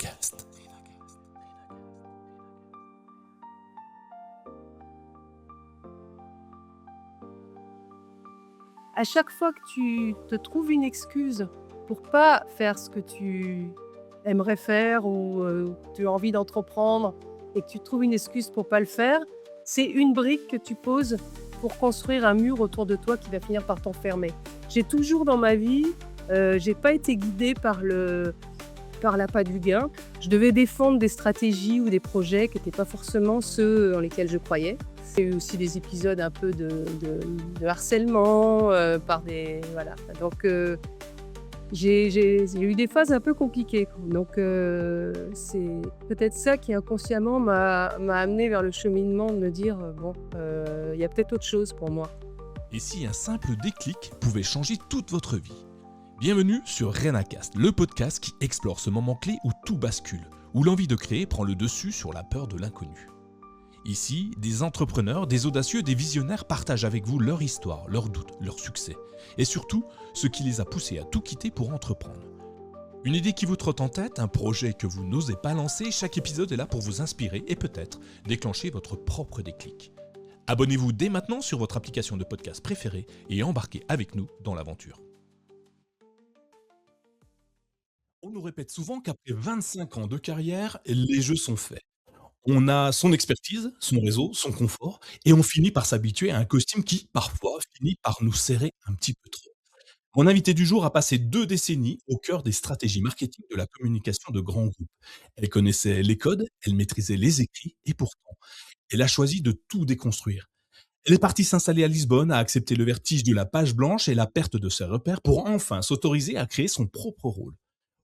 Renacast. À chaque fois que tu te trouves une excuse pour pas faire ce que tu aimerais faire ou que tu as envie d'entreprendre et que tu trouves une excuse pour pas le faire, c'est une brique que tu poses pour construire un mur autour de toi qui va finir par t'enfermer. J'ai toujours dans ma vie, j'ai pas été guidée par l'appât du gain. Je devais défendre des stratégies ou des projets qui n'étaient pas forcément ceux dans lesquels je croyais. Il y a eu aussi des épisodes un peu de harcèlement par des... Voilà. Donc, j'ai eu des phases un peu compliquées. Donc, c'est peut-être ça qui inconsciemment m'a amené vers le cheminement de me dire, bon, il y a peut-être autre chose pour moi. Et si un simple déclic pouvait changer toute votre vie? Bienvenue sur Renacast, le podcast qui explore ce moment clé où tout bascule, où l'envie de créer prend le dessus sur la peur de l'inconnu. Ici, des entrepreneurs, des audacieux, des visionnaires partagent avec vous leur histoire, leurs doutes, leurs succès, et surtout ce qui les a poussés à tout quitter pour entreprendre. Une idée qui vous trotte en tête, un projet que vous n'osez pas lancer, chaque épisode est là pour vous inspirer et peut-être déclencher votre propre déclic. Abonnez-vous dès maintenant sur votre application de podcast préférée et embarquez avec nous dans l'aventure. On nous répète souvent qu'après 25 ans de carrière, les jeux sont faits. On a son expertise, son réseau, son confort, et on finit par s'habituer à un costume qui, parfois, finit par nous serrer un petit peu trop. Mon invité du jour a passé 2 décennies au cœur des stratégies marketing de la communication de grands groupes. Elle connaissait les codes, elle maîtrisait les écrits, et pourtant, elle a choisi de tout déconstruire. Elle est partie s'installer à Lisbonne, a accepté le vertige de la page blanche et la perte de ses repères pour enfin s'autoriser à créer son propre rôle.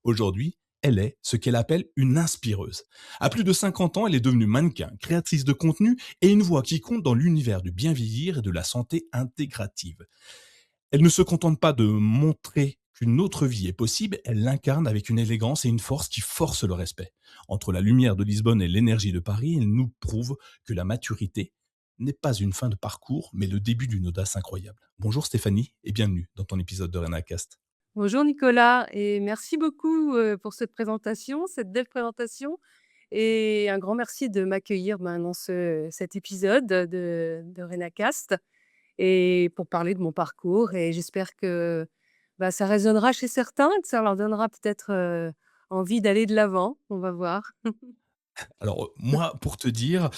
Aujourd'hui, elle est ce qu'elle appelle une inspireuse. À plus de 50 ans, elle est devenue mannequin, créatrice de contenu et une voix qui compte dans l'univers du bien vieillir et de la santé intégrative. Elle ne se contente pas de montrer qu'une autre vie est possible, elle l'incarne avec une élégance et une force qui forcent le respect. Entre la lumière de Lisbonne et l'énergie de Paris, elle nous prouve que la maturité n'est pas une fin de parcours, mais le début d'une audace incroyable. Bonjour Stéphanie et bienvenue dans ton épisode de Renacast. Bonjour Nicolas et merci beaucoup pour cette présentation, cette belle présentation. Et un grand merci de m'accueillir dans cet épisode de Renacast et pour parler de mon parcours. Et j'espère que ça résonnera chez certains, que ça leur donnera peut-être envie d'aller de l'avant. On va voir. Alors, moi, pour te dire,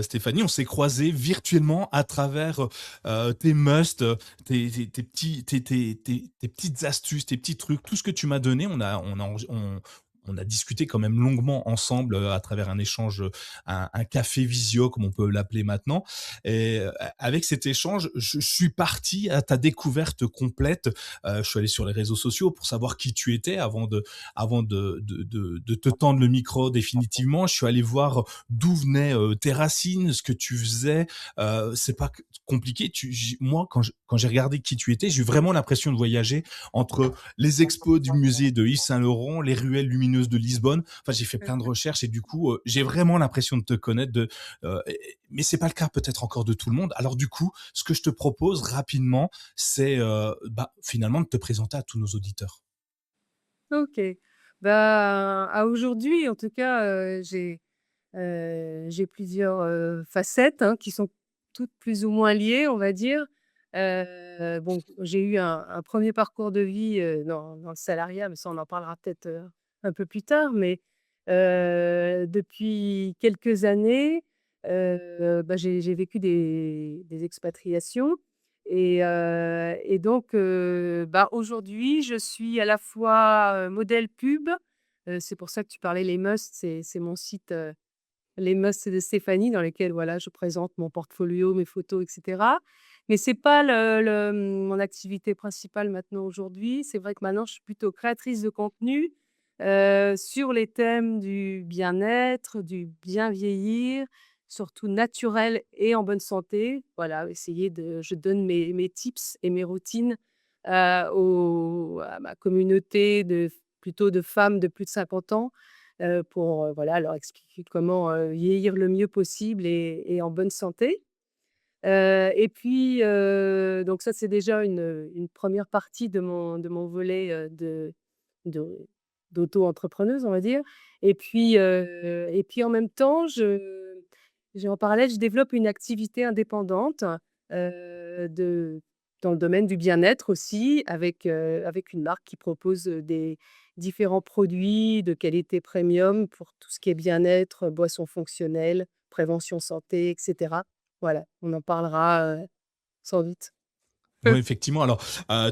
Stéphanie, on s'est croisés virtuellement à travers, tes musts, tes petits tes petites astuces, tes petits trucs, tout ce que tu m'as donné, on a discuté quand même longuement ensemble, à travers un échange, un café visio comme on peut l'appeler maintenant et avec cet échange, je suis parti à ta découverte complète. Je suis allé sur les réseaux sociaux pour savoir qui tu étais avant de te tendre le micro définitivement. Je suis allé voir d'où venaient tes racines, ce que tu faisais. C'est pas compliqué. Moi, quand j'ai regardé qui tu étais, j'ai eu vraiment l'impression de voyager entre les expos du musée de Yves Saint-Laurent, les ruelles lumineuses de Lisbonne. Enfin, j'ai fait plein de recherches et du coup, j'ai vraiment l'impression de te connaître. Mais c'est pas le cas peut-être encore de tout le monde. Alors du coup, ce que je te propose rapidement, c'est finalement de te présenter à tous nos auditeurs. Ok. À aujourd'hui, en tout cas, j'ai plusieurs facettes qui sont toutes plus ou moins liées, on va dire. Bon, j'ai eu un premier parcours de vie dans le salariat, mais ça, on en parlera peut-être un peu plus tard. Mais depuis quelques années, j'ai vécu des expatriations. Et donc, aujourd'hui, je suis à la fois modèle pub. C'est pour ça que tu parlais les musts, c'est mon site. Les musts de Stéphanie dans lesquels, voilà, je présente mon portfolio, mes photos et cetera. Mais c'est pas mon activité principale maintenant aujourd'hui. C'est vrai que maintenant je suis plutôt créatrice de contenu, sur les thèmes du bien-être, du bien vieillir, surtout naturel et en bonne santé. Voilà, je donne mes tips et mes routines, à ma communauté plutôt de femmes de plus de 50 ans pour, voilà, leur expliquer comment, vieillir le mieux possible et en bonne santé. Et puis, donc ça, c'est déjà une 1re partie de mon volet, de d'auto-entrepreneuse, on va dire. Et puis en même temps, en parallèle, je développe une activité indépendante, de dans le domaine du bien-être aussi avec une marque qui propose, des différents produits de qualité premium pour tout ce qui est bien-être, boissons fonctionnelles, prévention santé et cetera. Voilà, on en parlera, sans doute. Ouais, effectivement. Alors,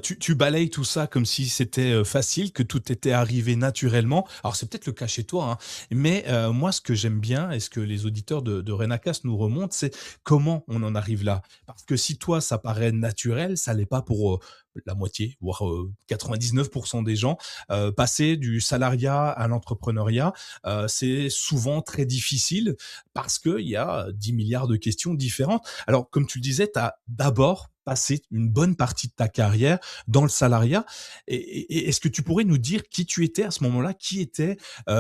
tu balayes tout ça comme si c'était, facile, que tout était arrivé naturellement. Alors, c'est peut-être le cas chez toi, hein, mais moi, ce que j'aime bien et ce que les auditeurs de Rénacast nous remontent, c'est comment on en arrive là. Parce que si toi, ça paraît naturel, ça l'est pas pour, la moitié, voire, 99 des gens. Passer du salariat à l'entrepreneuriat, c'est souvent très difficile parce qu'il y a 10 milliards de questions différentes. Alors, comme tu le disais, tu as d'abord passé une bonne partie de ta carrière dans le salariat. Et est-ce que tu pourrais nous dire qui tu étais à ce moment-là? Qui était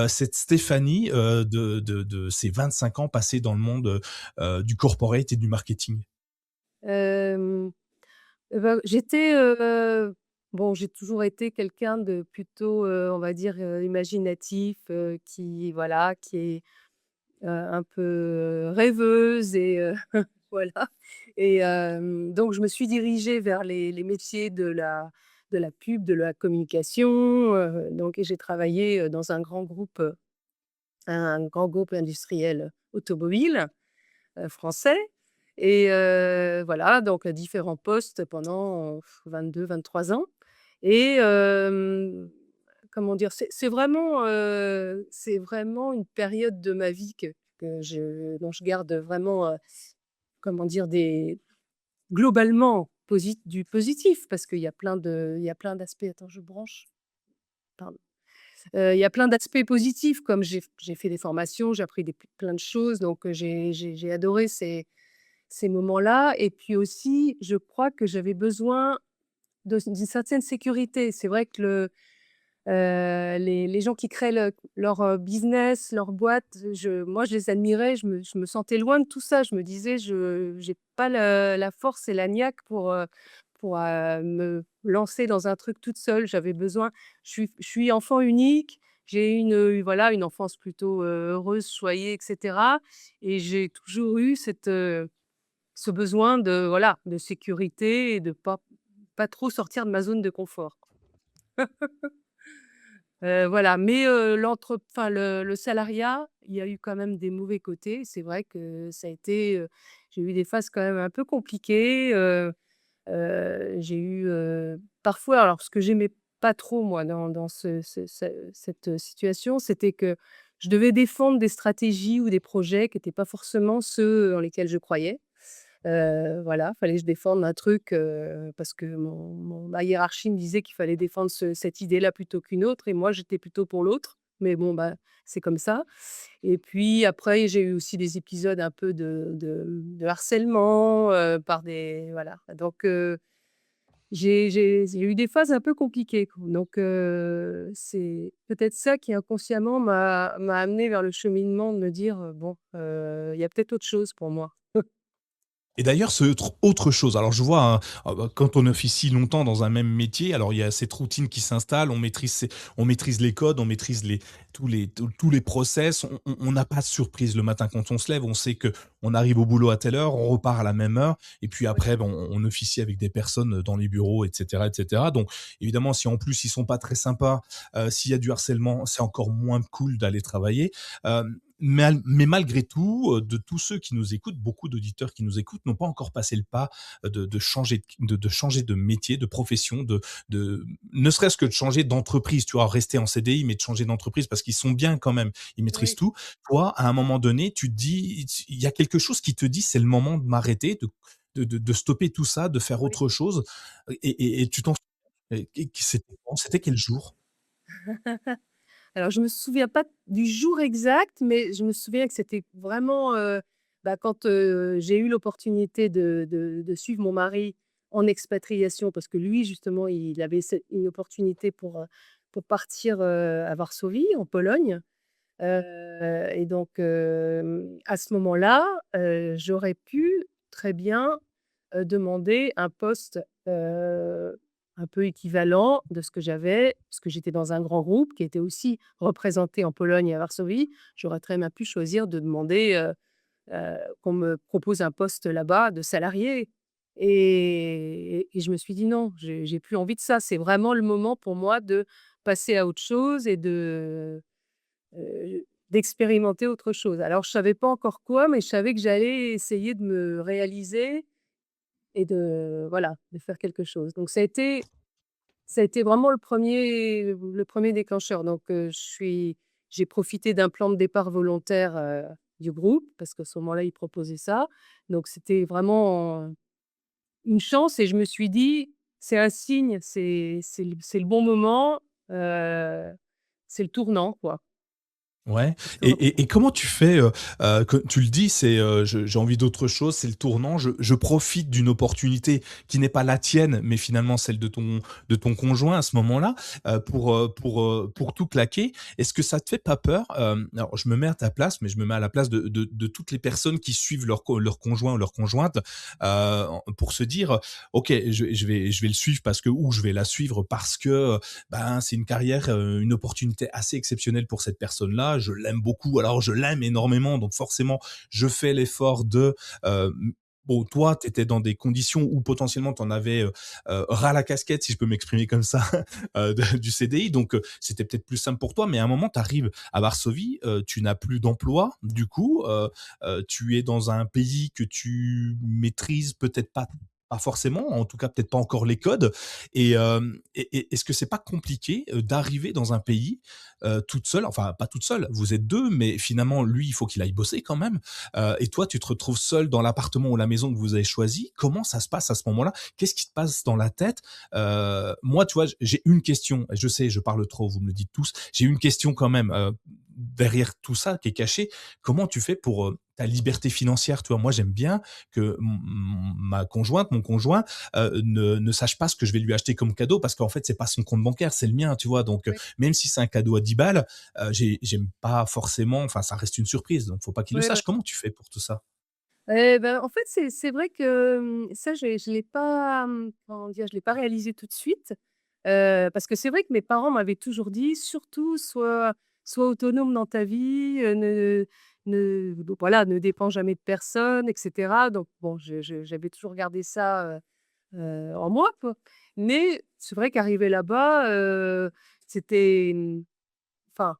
cette Stéphanie de ces 25 ans passés dans le monde du corporate et du marketing? Hem, j'étais, bon, j'ai toujours été quelqu'un de plutôt, on va dire, imaginatif, qui voilà, qui est, un peu, rêveuse voilà. Donc je me suis dirigée vers les métiers de la pub, de la communication, donc et j'ai travaillé, dans un grand groupe industriel automobile, français. Voilà, donc à différents postes pendant, 22-23 ans. Comment dire? C'est vraiment une période de ma vie dont je garde vraiment, comment dire? Des globalement du positif parce qu'il y a plein d'aspects. Attends, je branche, pardon. Il y a plein d'aspects positifs comme j'ai fait des formations, j'ai appris plein de choses donc j'ai adoré ces moments-là et puis aussi, je crois que j'avais besoin d'une certaine sécurité. C'est vrai que les gens qui créent leur, business, leur boîte, moi, je les admirais, je me sentais loin de tout ça. Je me disais: «Je j'ai pas la force et la niaque pour me lancer dans un truc toute seule». J'avais besoin je suis enfant unique, j'ai eu voilà, une enfance plutôt, heureuse, choyée et cetera et j'ai toujours eu ce besoin de, voilà, de sécurité et de pas trop sortir de ma zone de confort. Voilà, mais enfin le salariat, il y a eu quand même des mauvais côtés. C'est vrai que ça a été, j'ai eu des phases quand même un peu compliquées, j'ai eu, parfois alors ce que j'aimais pas trop moi dans cette situation, c'était que je devais défendre des stratégies ou des projets qui étaient pas forcément ceux dans lesquels je croyais. Voilà, fallait que je défende un truc, parce que ma hiérarchie me disait qu'il fallait défendre cette idée-là plutôt qu'une autre et moi j'étais plutôt pour l'autre. Mais bon, bah, c'est comme ça et puis après j'ai eu aussi des épisodes un peu de harcèlement, par des voilà, donc j'ai eu des phases un peu compliquées, quoi. Donc c'est peut-être ça qui inconsciemment m'a amenée vers le cheminement de me dire, «Bon, il y a peut-être autre chose pour moi». Et d'ailleurs, ce autre chose, alors je vois, hein, bah, quand on officie longtemps dans un même métier, alors il y a cette routine qui s'installe, on maîtrise les codes, on maîtrise tous les process, on n'a pas de surprise le matin quand on se lève, on sait que on arrive au boulot à telle heure, on repart à la même heure et puis Oui, après, bon, on officie avec des personnes dans les bureaux et cetera et cetera. Donc évidemment, si en plus ils sont pas très sympas, s'il y a du harcèlement, c'est encore moins cool d'aller travailler. Mais malgré tout, de tous ceux qui nous écoutent, beaucoup d'auditeurs qui nous écoutent n'ont pas encore passé le pas, de changer de métier, de profession, de ne serait-ce que de changer d'entreprise, tu vois? Rester en CDI, mais de changer d'entreprise parce qu'ils sont bien quand même, ils maîtrisent oui, tout. Toi, à un moment donné, tu te dis il y a quelque chose qui te dit: «C'est le moment de m'arrêter, de stopper tout ça, de faire oui. autre chose» et tu t'en et c'était quand? C'était quel jour? Alors je me souviens pas du jour exact, mais je me souviens que c'était vraiment, bah, quand, j'ai eu l'opportunité de suivre mon mari en expatriation parce que lui justement il avait une opportunité pour partir, à Varsovie en Pologne, et donc à ce moment-là, j'aurais pu très bien, demander un poste, un peu équivalent de ce que j'avais, parce que j'étais dans un grand groupe qui était aussi représenté en Pologne et à Varsovie. J'aurais très bien pu choisir de demander, qu'on me propose un poste là-bas de salarié et je me suis dit: «Non, j'ai plus envie de ça». C'est vraiment le moment pour moi de passer à autre chose et d'expérimenter autre chose. Alors je savais pas encore quoi, mais je savais que j'allais essayer de me réaliser et de voilà, de faire quelque chose. Donc ça a été vraiment le premier déclencheur. Donc j'ai profité d'un plan de départ volontaire, du groupe parce qu'à ce moment-là, ils proposaient ça. Donc c'était vraiment une chance et je me suis dit: «C'est un signe, c'est le bon moment, heu, c'est le tournant, quoi». Ouais, C'est le et tournant. comment tu fais, que tu le dis, c'est, je j'ai envie d'autre chose, c'est le tournant, je profite d'une opportunité qui n'est pas la tienne, mais finalement celle de ton conjoint à ce moment-là, pour tout claquer. Est-ce que ça te fait pas peur? Alors je me mets à ta place, mais je me mets à la place de toutes les personnes qui suivent leur conjoint ou leur conjointe, pour se dire: «OK, je vais le suivre parce que, ou je vais la suivre parce que, ben, c'est une carrière, une opportunité assez exceptionnelle pour cette personne-là. Je l'aime beaucoup, alors je l'aime énormément, donc forcément, je fais l'effort de. Euh, Bon, toi, tu étais dans des conditions où potentiellement tu en avais ras la casquette, si je peux m'exprimer comme ça, du CDI. Donc, c'était peut-être plus simple pour toi. Mais à un moment, tu arrives à Varsovie, tu n'as plus d'emploi. Du coup, tu es dans un pays que tu maîtrises peut-être pas forcément, en tout cas peut-être pas encore les codes. Est-ce que c'est pas compliqué d'arriver dans un pays toute seule, enfin pas toute seule, vous êtes deux, mais finalement lui il faut qu'il aille bosser quand même, et toi tu te retrouves seule dans l'appartement ou la maison que vous avez choisi. Comment ça se passe à ce moment-là? Qu'est-ce qui te passe dans la tête? Moi, tu vois, j'ai une question. Je sais, je parle trop, vous me le dites tous. J'ai une question quand même derrière tout ça qui est caché. Comment tu fais pour ta liberté financière? Tu vois, moi j'aime bien que ma conjointe, mon conjoint, ne sache pas ce que je vais lui acheter comme cadeau parce qu'en fait, c'est pas son compte bancaire, c'est le mien, tu vois. Donc, Oui. même si c'est un cadeau à 10 balles, j'aime pas forcément, enfin, ça reste une surprise, donc faut pas qu'il le Ouais, ouais. sache. Comment tu fais pour tout ça? En fait, c'est vrai que, ça je l'ai pas, comment dire? Je l'ai pas réalisé tout de suite, parce que c'est vrai que mes parents m'avaient toujours dit: «Surtout, sois autonome dans ta vie, donc voilà, ne dépends jamais de personne» et cetera. Donc bon, j'avais toujours gardé ça, en moi, quoi. Mais c'est vrai qu'arrivé là-bas, c'était, enfin,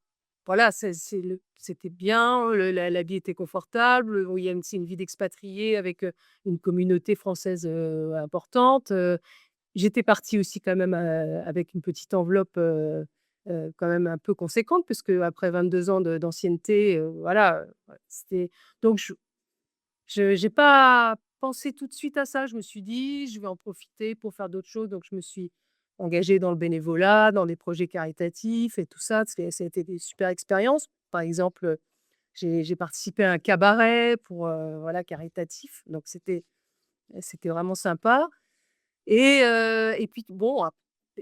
voilà, c'était bien, la vie était confortable, il y a aussi une vie d'expatrié avec, une communauté française, importante, j'étais partie aussi quand même, avec une petite enveloppe, quand même un peu conséquente puisque après 22 ans d'ancienneté, voilà, c'était donc je j'ai pas pensé tout de suite à ça. Je me suis dit: «Je vais en profiter pour faire d'autres choses», donc je me suis engagée dans le bénévolat, dans des projets caritatifs et tout ça. Ça a été des super expériences. Par exemple, j'ai participé à un cabaret pour, voilà, caritatif, donc c'était vraiment sympa et puis bon,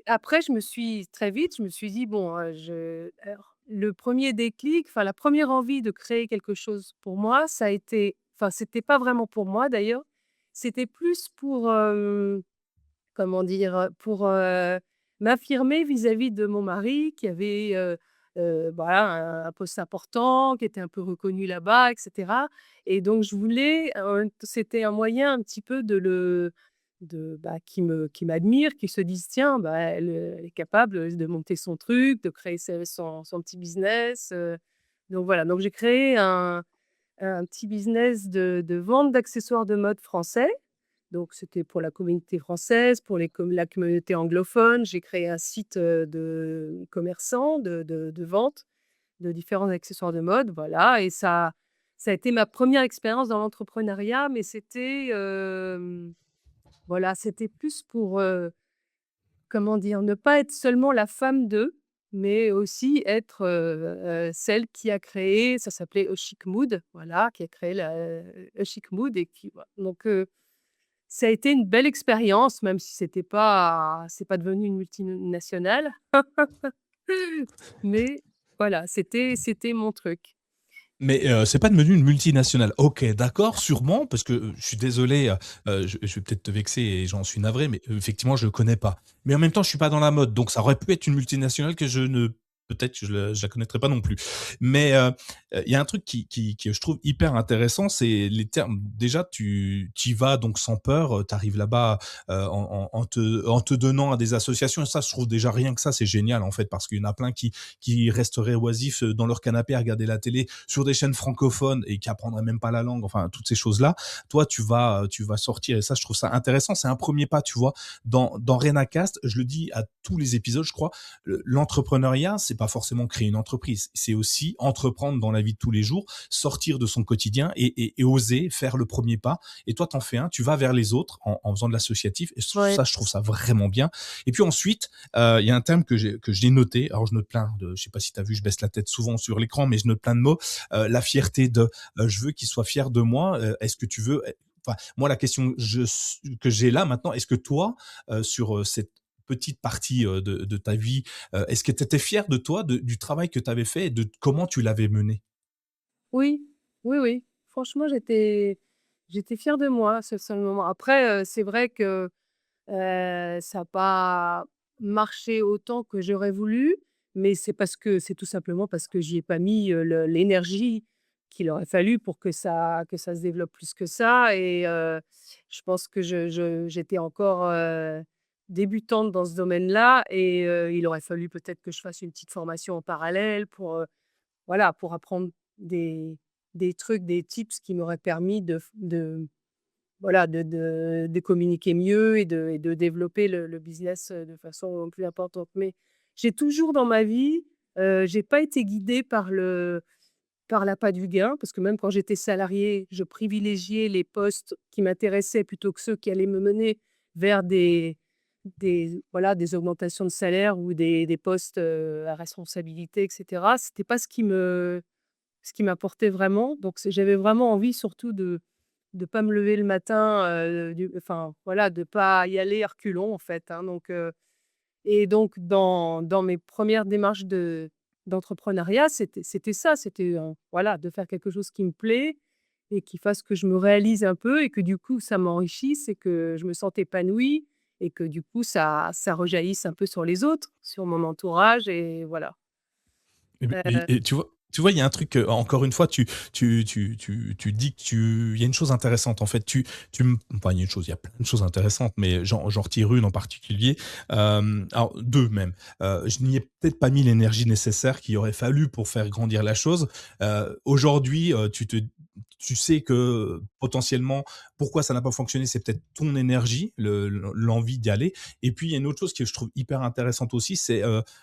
après je me suis dit: «Bon, alors le premier déclic, enfin la première envie de créer quelque chose pour moi, ça a été enfin c'était pas vraiment pour moi d'ailleurs, c'était plus pour, comment dire? Pour, m'affirmer vis-à-vis de mon mari qui avait, voilà un poste important, qui était un peu reconnu là-bas et cetera et donc je voulais, c'était un moyen un petit peu bah, qui m'admire, qui se disent: «Tiens, bah, elle est capable, de monter son truc, de créer son petit business», donc voilà, donc j'ai créé un petit business de vente d'accessoires de mode français. Donc c'était pour la communauté française, pour la communauté anglophone. J'ai créé un site, de commerçants, de vente de différents accessoires de mode, voilà et ça a été ma première expérience dans l'entrepreneuriat, mais c'était, voilà, c'était plus pour, comment dire? Ne pas être seulement la femme de, mais aussi être, celle qui a créé ça s'appelait A Chic Mood, voilà, qui a créé A Chic Mood et qui voilà donc ça a été une belle expérience, même si c'est pas devenu une multinationale, mais voilà, c'était mon truc Mais, c'est pas devenu une multinationale. OK, d'accord, sûrement, parce que, je suis désolé, je vais peut-être te vexer et j'en suis navré, mais, effectivement, je le connais pas. Mais en même temps, je suis pas dans la mode, donc ça aurait pu être une multinationale que je ne peut-être que je la connaîtrais pas non plus. Mais, il y a un truc que je trouve hyper intéressant, c'est les termes. Déjà, tu y vas donc sans peur, tu arrives là-bas, en te donnant à des associations et ça, je trouve déjà rien que ça, c'est génial, en fait, parce qu'il y en a plein qui resteraient oisifs dans leur canapé à regarder la télé sur des chaînes francophones et qui apprendraient même pas la langue, enfin toutes ces choses-là. Toi, tu vas sortir et ça, je trouve ça intéressant. C'est un premier pas, tu vois. Dans Renacast, je le dis à tous les épisodes, je crois, l'entrepreneuriat, c'est pas forcément créer une entreprise, c'est aussi entreprendre dans la vie de tous les jours, sortir de son quotidien et oser faire le premier pas. Et toi, t'en fais un, tu vas vers les autres en faisant de l'associatif. Et Ouais. ça, je trouve ça vraiment bien. Et puis ensuite, il y a un terme que j'ai noté. Alors je note plein de, je sais pas si tu as vu, je baisse la tête souvent sur l'écran, mais je note plein de mots. La fierté de, je veux qu'il soit fier de moi. Est-ce que tu veux, enfin, moi la question que j'ai là maintenant, est-ce que toi, sur cette petite partie de ta vie, est-ce que tu étais fier de toi, du travail que tu avais fait et de comment tu l'avais mené? Oui, oui, oui. Franchement, j'étais fière de moi sur le moment. Après, c'est vrai que, ça a pas marché autant que j'aurais voulu, mais c'est tout simplement parce que j'y ai pas mis, l'énergie qu'il aurait fallu pour que ça se développe plus que ça et je pense que j'étais encore, débutante dans ce domaine-là et il aurait fallu peut-être que je fasse une petite formation en parallèle pour, voilà, pour apprendre des des trucs, des tips qui m'auraient permis de voilà, de communiquer mieux et de développer le business, de façon plus importante. Mais j'ai toujours dans ma vie, j'ai pas été guidée par l'appât du gain, parce que même quand j'étais salariée, je privilégiais les postes qui m'intéressaient plutôt que ceux qui allaient me mener vers voilà, des augmentations de salaire ou des postes, à responsabilité et cetera. C'était pas ce qui m'apportait vraiment. Donc j'avais vraiment envie surtout de pas me lever le matin, enfin voilà, de pas y aller à reculons en fait, hein, et donc dans mes premières démarches d'entrepreneuriat, c'était ça, c'était, voilà, de faire quelque chose qui me plaît et qui fasse que je me réalise un peu et que du coup ça m'enrichisse et que je me sente épanouie et que du coup ça rejaillisse un peu sur les autres, sur mon entourage et voilà. Et tu vois, il y a un truc, encore une fois, tu dis que il y a une chose intéressante, en fait, enfin, il y a une chose, il y a plein de choses intéressantes, mais j'en retire une en particulier, alors 2 même. Je n'y ai peut-être pas mis l'énergie nécessaire qu'il aurait fallu pour faire grandir la chose. Aujourd'hui, tu sais que, potentiellement, pourquoi ça n'a pas fonctionné, c'est peut-être ton énergie, l'envie d'y aller. Et puis, il y a une autre chose que je trouve hyper intéressante aussi, c'est,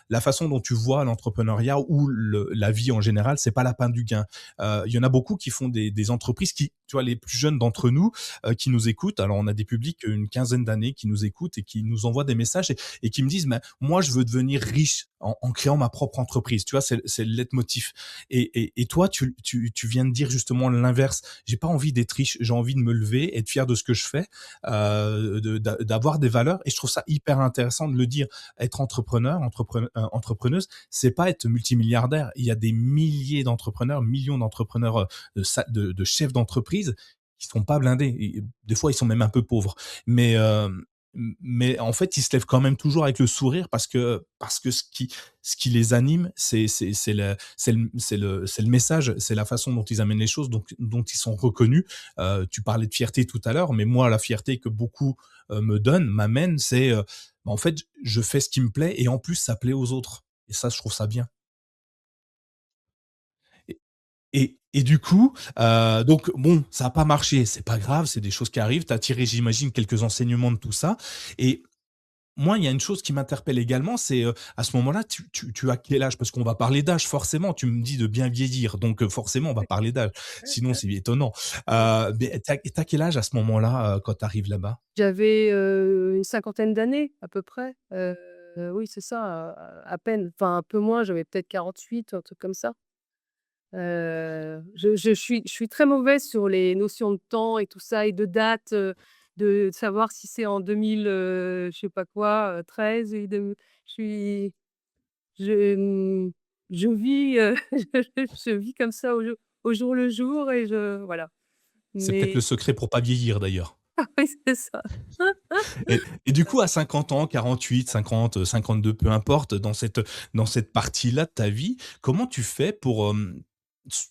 la façon dont tu vois l'entrepreneuriat ou la vie en général, c'est pas la lapin du gain. Il y en a beaucoup qui font des entreprises qui, tu vois, les plus jeunes d'entre nous, qui nous écoutent. Alors, on a des publics, une quinzaine d'années, qui nous écoutent et qui nous envoient des messages et qui me disent, mais moi, je veux devenir riche en créant ma propre entreprise. Tu vois, c'est le leitmotiv. Et toi, tu viens de dire justement l'inverse. J'ai pas envie d'être riche, j'ai envie de me lever, être fier de ce que je fais, d'avoir des valeurs. Et je trouve ça hyper intéressant de le dire. Être entrepreneuse, c'est pas être multimilliardaire. Il y a des milliers d'entrepreneurs, millions d'entrepreneurs, de chefs d'entreprise qui sont pas blindés. Et des fois, ils sont même un peu pauvres. Mais, mais en fait, ils se lèvent quand même toujours avec le sourire parce que ce qui les anime, c'est le message, c'est la façon dont ils amènent les choses, donc dont ils sont reconnus. Tu parlais de fierté tout à l'heure, mais moi, la fierté que beaucoup me donnent, m'amènent, c'est, bah, en fait, je fais ce qui me plaît et en plus, ça plaît aux autres. Et ça, je trouve ça bien. Et et du coup, donc bon, ça a pas marché, c'est pas grave, c'est des choses qui arrivent. Tu as tiré, j'imagine, quelques enseignements de tout ça. Et moi, il y a une chose qui m'interpelle également, c'est, à ce moment-là, tu as quel âge? Parce qu'on va parler d'âge forcément, tu me dis de bien vieillir, donc forcément, on va parler d'âge. Sinon, c'est étonnant. Mais tu as quel âge à ce moment-là, quand tu arrives là-bas? J'avais, une cinquantaine d'années à peu près, oui c'est ça, à peine, enfin un peu moins, j'avais peut-être 48, un truc comme ça. Je suis très mauvaise sur les notions de temps et tout ça et de date, de savoir si c'est en 2000, je sais pas quoi, 13 et je suis je, mmh, je vis, je vis comme ça au jour le jour et je voilà. C'est peut-être le Mais secret pour pas vieillir d'ailleurs. oui, c'est ça. Et du coup, à 50 ans, 48, 50, 52, peu importe, dans cette partie-là de ta vie, comment tu fais pour,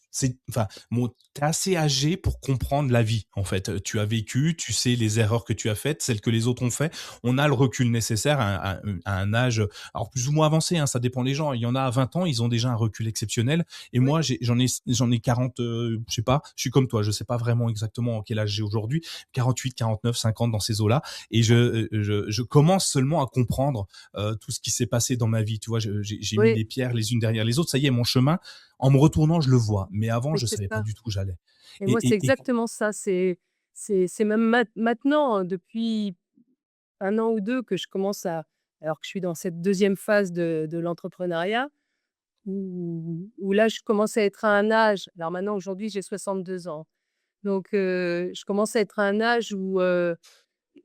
c'est enfin, bon, tu es assez âgé pour comprendre la vie, en fait. Tu as vécu, tu sais les erreurs que tu as faites, celles que les autres ont fait. On a le recul nécessaire à un âge, alors plus ou moins avancé, hein, ça dépend des gens. Il y en a à 20 ans, ils ont déjà un recul exceptionnel et Oui, moi j'en ai 40, je sais pas, je suis comme toi, je sais pas vraiment exactement quel âge j'ai aujourd'hui, 48, 49, 50 dans ces eaux-là et je commence seulement à comprendre, tout ce qui s'est passé dans ma vie, tu vois? J'ai mis oui, les pierres les unes derrière les autres, ça y est, mon chemin, en me retournant, je le vois, mais avant, mais je c'est savais pas ça. du tout où j'allais. Et moi, Et c'est et et exactement ça. C'est même maintenant, depuis 1 an ou 2 que je commence à alors que je suis dans cette deuxième phase de l'entrepreneuriat où là, je commence à être à un âge alors maintenant, aujourd'hui, j'ai 62 ans. Donc je commence à être à un âge où,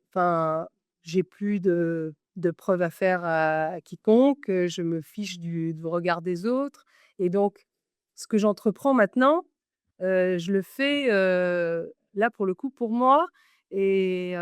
enfin, j'ai plus de preuves à faire à quiconque, je me fiche du regard des autres et donc ce que j'entreprends maintenant, je le fais, là, pour le coup, pour moi et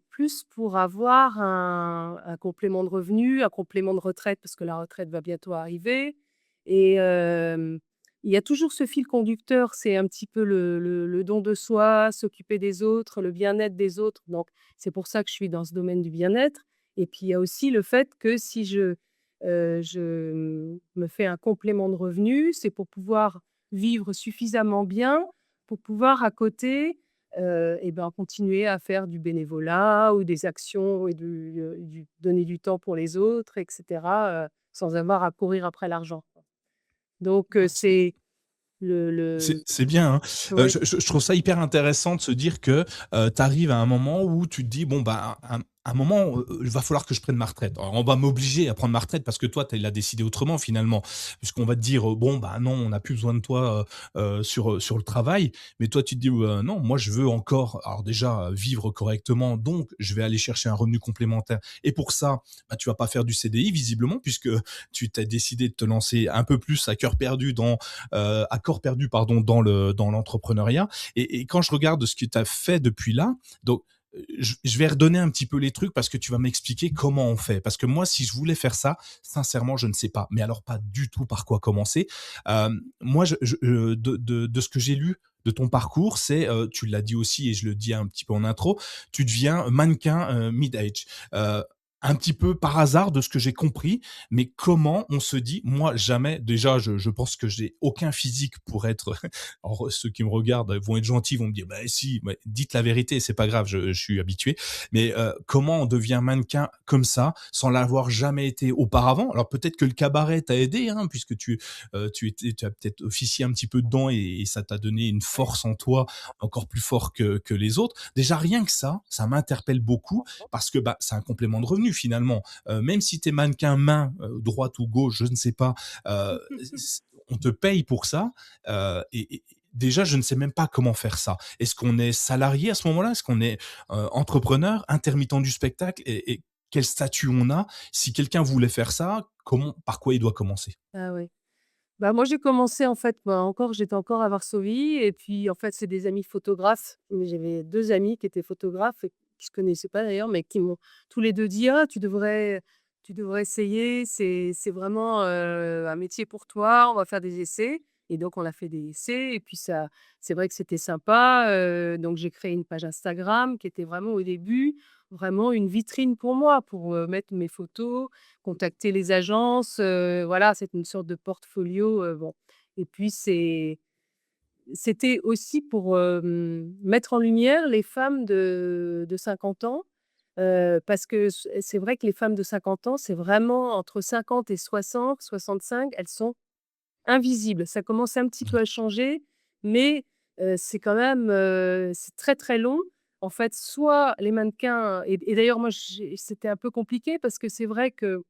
plus pour avoir un complément de revenu, un complément de retraite parce que la retraite va bientôt arriver et il y a toujours ce fil conducteur, c'est un petit peu le don de soi, s'occuper des autres, le bien-être des autres, donc c'est pour ça que je suis dans ce domaine du bien-être et puis il y a aussi le fait que si je me fais un complément de revenu, c'est pour pouvoir vivre suffisamment bien, pour pouvoir à côté, et ben, continuer à faire du bénévolat ou des actions et du donner du temps pour les autres et cetera, sans avoir à courir après l'argent. Donc c'est le c'est bien, hein. oui, Je trouve ça hyper intéressant de se dire que, tu arrives à un moment où tu te dis: «Bon, bah, un moment, il va falloir que je prenne ma retraite». Alors on va m'obliger à prendre ma retraite parce que toi, tu l'as décidé autrement finalement. Puisqu'on va te dire: «Bon, bah, non, on n'a plus besoin de toi, sur le travail». Mais toi, tu te dis: Non, moi je veux encore, alors déjà, vivre correctement, donc je vais aller chercher un revenu complémentaire» et pour ça, bah, tu vas pas faire du CDI visiblement puisque tu t'es décidé de te lancer un peu plus à cœur perdu à corps perdu pardon dans l'entrepreneuriat et quand je regarde ce que tu as fait depuis là, donc je vais redonner un petit peu les trucs parce que tu vas m'expliquer comment on fait. Parce que moi, si je voulais faire ça, sincèrement, je ne sais pas. Mais alors pas du tout par quoi commencer. Moi, de ce que j'ai lu de ton parcours, c'est, tu l'as dit aussi et je le dis un petit peu en intro, tu deviens mannequin mid-age. Euh, un petit peu par hasard de ce que j'ai compris, mais comment on se dit, moi jamais, déjà je pense que j'ai aucun physique pour être, alors ceux qui me regardent vont être gentils, vont me dire, bah si, mais dites la vérité, c'est pas grave, je suis habitué, mais comment on devient mannequin comme ça, sans l'avoir jamais été auparavant? Alors peut-être que le cabaret t'a aidé, hein, puisque tu as peut-être officié un petit peu dedans et ça t'a donné une ouais. force en toi encore plus fort que les autres. Déjà rien que ça m'interpelle beaucoup parce que bah, c'est un complément de revenu finalement. Même si tu es mannequin main, droite ou gauche, je ne sais pas, euh, on te paye pour ça. Déjà, je ne sais même pas comment faire ça. Est-ce qu'on est salarié à ce moment-là? Est-ce qu'on est entrepreneur, intermittent du spectacle et quel statut on a? Si quelqu'un voulait faire ça, par quoi il doit commencer? Ah oui. Bah, moi, j'ai commencé en fait, bah, j'étais encore à Varsovie et puis en fait, c'est des amis photographes. Mais j'avais 2 amis qui étaient photographes et qui se connaissaient pas d'ailleurs, mais qui m'ont tous les 2 dit: «Ah, tu devrais essayer, c'est vraiment, un métier pour toi, on va faire des essais» et donc on a fait des essais et puis ça c'est vrai que c'était sympa, donc j'ai créé une page Instagram qui était vraiment au début, vraiment une vitrine pour moi, pour, mettre mes photos, contacter les agences, voilà, c'est une sorte de portfolio, bon et puis c'était aussi pour, mettre en lumière les femmes de 50 ans, parce que c'est vrai que les femmes de 50 ans, c'est vraiment entre 50 et 60-65, elles sont invisibles. Ça commence un petit peu à changer, mais c'est quand même, c'est très, très long. En fait, soit les mannequins et d'ailleurs moi c'était un peu compliqué parce que c'est vrai que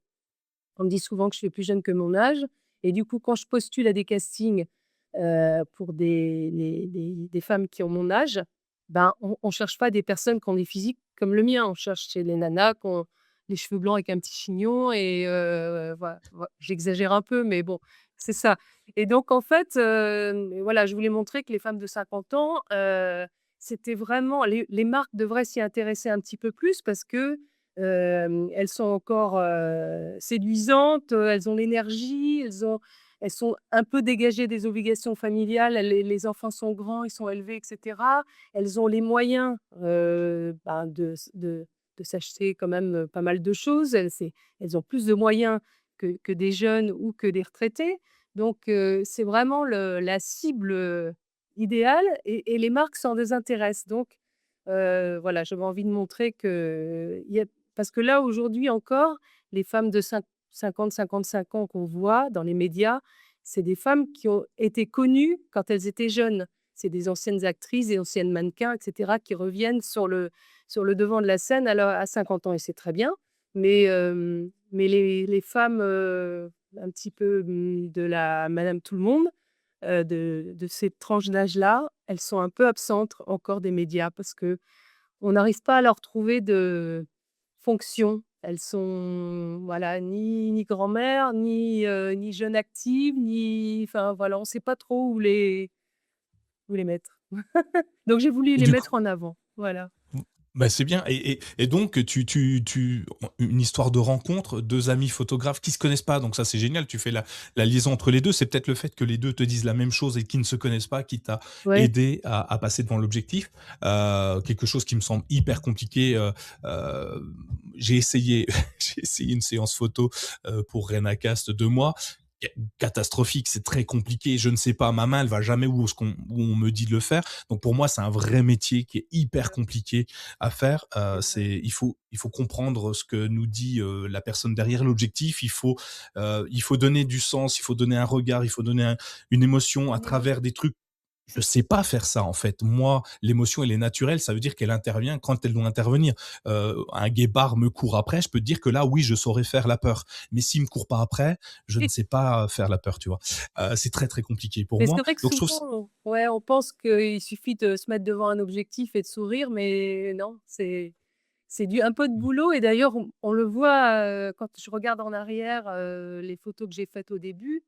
on me dit souvent que je suis plus jeune que mon âge et du coup, quand je postule à des castings, pour des femmes qui ont mon âge, ben, on cherche pas des personnes qui ont des physiques comme le mien. On cherche chez les nanas qui ont les cheveux blancs avec un petit chignon et j'exagère un peu, mais bon, c'est ça. Et donc en fait, voilà, je voulais montrer que les femmes de 50 ans, c'était vraiment les marques devraient s'y intéresser un petit peu plus parce que, elles sont encore, séduisantes, elles ont l'énergie, elles sont un peu dégagées des obligations familiales. Les enfants sont grands, ils sont élevés et cetera. Elles ont les moyens, ben, de s'acheter quand même, pas mal de choses. Elles ont plus de moyens que des jeunes ou que des retraités. Donc c'est vraiment la cible, idéale et les marques s'en désintéressent. Donc voilà, j'avais envie de montrer qu'il y a parce que là, aujourd'hui encore, les femmes de 50-55 ans qu'on voit dans les médias, c'est des femmes qui ont été connues quand elles étaient jeunes. C'est des anciennes actrices et anciennes mannequins et cetera qui reviennent sur le devant de la scène à 50 ans et c'est très bien. Mais les femmes, un petit peu, de la madame tout le monde, de cette tranche d'âge-là, elles sont un peu absentes encore des médias parce qu'on n'arrive pas à leur trouver de fonction. Elles sont, voilà, ni grand-mère, ni jeune active, ni enfin voilà, on ne sait pas trop où les mettre. Donc j'ai voulu Et les du coup mettre en avant, voilà. bah, c'est bien et donc tu une histoire de rencontre, 2 amis photographes qui se connaissent pas, donc ça, c'est génial. Tu fais la liaison entre les 2. C'est peut-être le fait que les 2 te disent la même chose et qu'ils ne se connaissent pas qui t'a Ouais. aidé à passer devant l'objectif. Quelque chose qui me semble hyper compliqué, j'ai essayé j'ai essayé une séance photo, pour Réna Cast 2 mois. Ca Catastrophique, c'est très compliqué, je ne sais pas, ma main, elle va jamais où on me dit de le faire. Donc pour moi, c'est un vrai métier qui est hyper compliqué à faire. C'est il faut comprendre ce que nous dit la personne derrière l'objectif. Il faut donner du sens, il faut donner un regard, il faut donner une émotion à Mmh. travers des trucs. Je sais pas faire ça en fait. Moi, l'émotion elle est naturelle, ça veut dire qu'elle intervient quand elle doit intervenir. Un guépard me court après, je peux te dire que là, oui, je saurais faire la peur. Mais s'il me court pas après, je ne sais pas faire la peur, tu vois. C'est très très compliqué pour Mais moi. c'est vrai que Donc je trouve souvent, ouais, on pense qu'il suffit de se mettre devant un objectif et de sourire, mais non, c'est du un peu de boulot et d'ailleurs on le voit, quand je regarde en arrière, les photos que j'ai faites au début,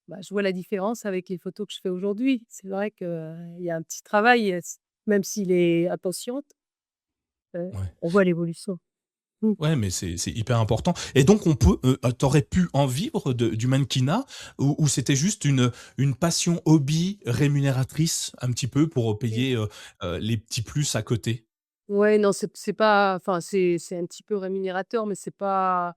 bah, je vois la différence avec les photos que je fais aujourd'hui. C'est vrai qu'il y a un petit travail, même s'il est inconscient, ouais. on voit l'évolution. Mmh. Ouais, mais c'est hyper important et donc on peut, tu pu en vivre de du mannequinat ou c'était juste une passion hobby rémunératrice un petit peu pour payer, les petits plus à côté? Ouais, non, c'est pas enfin, c'est un petit peu rémunérateur, mais c'est pas,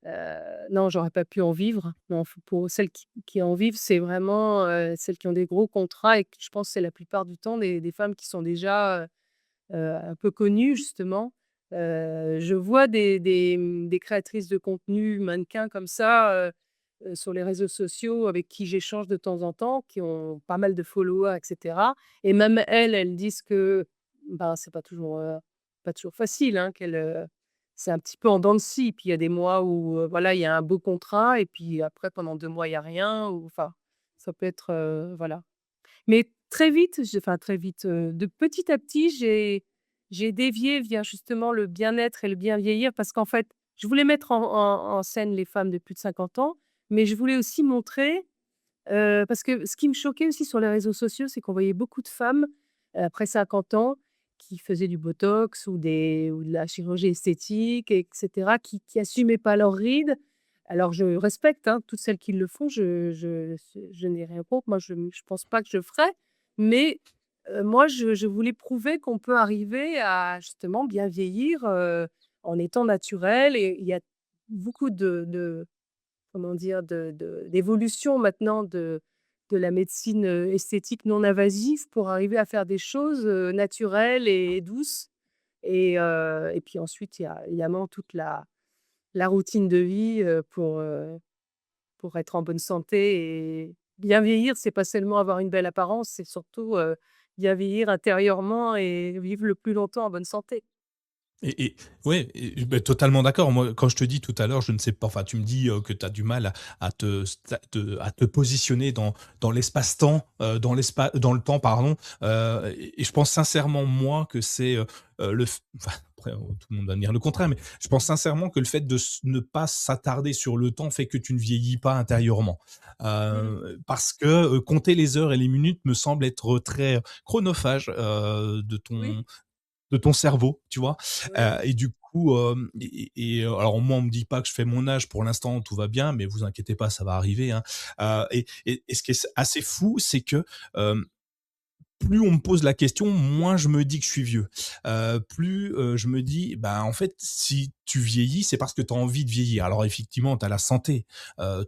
heu, non, j'aurais pas pu en vivre. Non, f pour celles qui en vivent, c'est vraiment, celles qui ont des gros contrats et que je pense que c'est la plupart du temps des femmes qui sont déjà, un peu connues justement. Je vois des créatrices de contenu, mannequins comme ça, sur les réseaux sociaux avec qui j'échange de temps en temps, qui ont pas mal de followers et cetera et même elles disent que, ben, c'est pas toujours facile, hein, c'est un petit peu en dents de scie. Puis il y a des mois où, voilà, il y a un beau contrat et puis après pendant 2 mois, il y a rien ou enfin, ça peut être, voilà. Mais très vite, enfin très vite, de petit à petit, j'ai dévié vers justement le bien-être et le bien vieillir parce qu'en fait, je voulais mettre en scène les femmes de plus de 50 ans, mais je voulais aussi montrer, parce que ce qui me choquait aussi sur les réseaux sociaux, c'est qu'on voyait beaucoup de femmes, après 50 ans, qui faisaient du botox ou de la chirurgie esthétique et cetera, qui assumaient pas leurs rides. Alors je respecte, hein, toutes celles qui le font, je n'ai rien contre. Moi, je pense pas que je ferais, mais moi, je voulais prouver qu'on peut arriver à justement bien vieillir, en étant naturel et il y a beaucoup de comment dire? D'évolution maintenant de la médecine, esthétique non invasive pour arriver à faire des choses, naturelles et douces et puis ensuite il y a évidemment toute la routine de vie, pour être en bonne santé et bien vieillir, c'est pas seulement avoir une belle apparence, c'est surtout, bien vieillir intérieurement et vivre le plus longtemps en bonne santé. Et ouais, totalement d'accord. Moi, quand je te dis tout à l'heure, je ne sais pas, enfin, tu me dis, que tu as du mal à te positionner dans l'espace-temps, dans le temps, pardon, et je pense sincèrement, moi, que c'est, le f enfin, après, tout le monde va me dire le contraire, mais je pense sincèrement que le fait de ne pas s'attarder sur le temps fait que tu ne vieillis pas intérieurement. Mmh. Parce que, compter les heures et les minutes me semble être très chronophage, Oui, de ton cerveau, tu vois? oui. Et du coup, alors moi, on me dit pas que je fais mon âge pour l'instant, tout va bien, mais vous inquiétez pas, ça va arriver, hein. Et ce qui est assez fou, c'est que, hem, plus on me pose la question, moins je me dis que je suis vieux. Plus, je me dis: «Bah, en fait, si tu vieillis, c'est parce que tu as envie de vieillir». Alors effectivement, tu as la santé,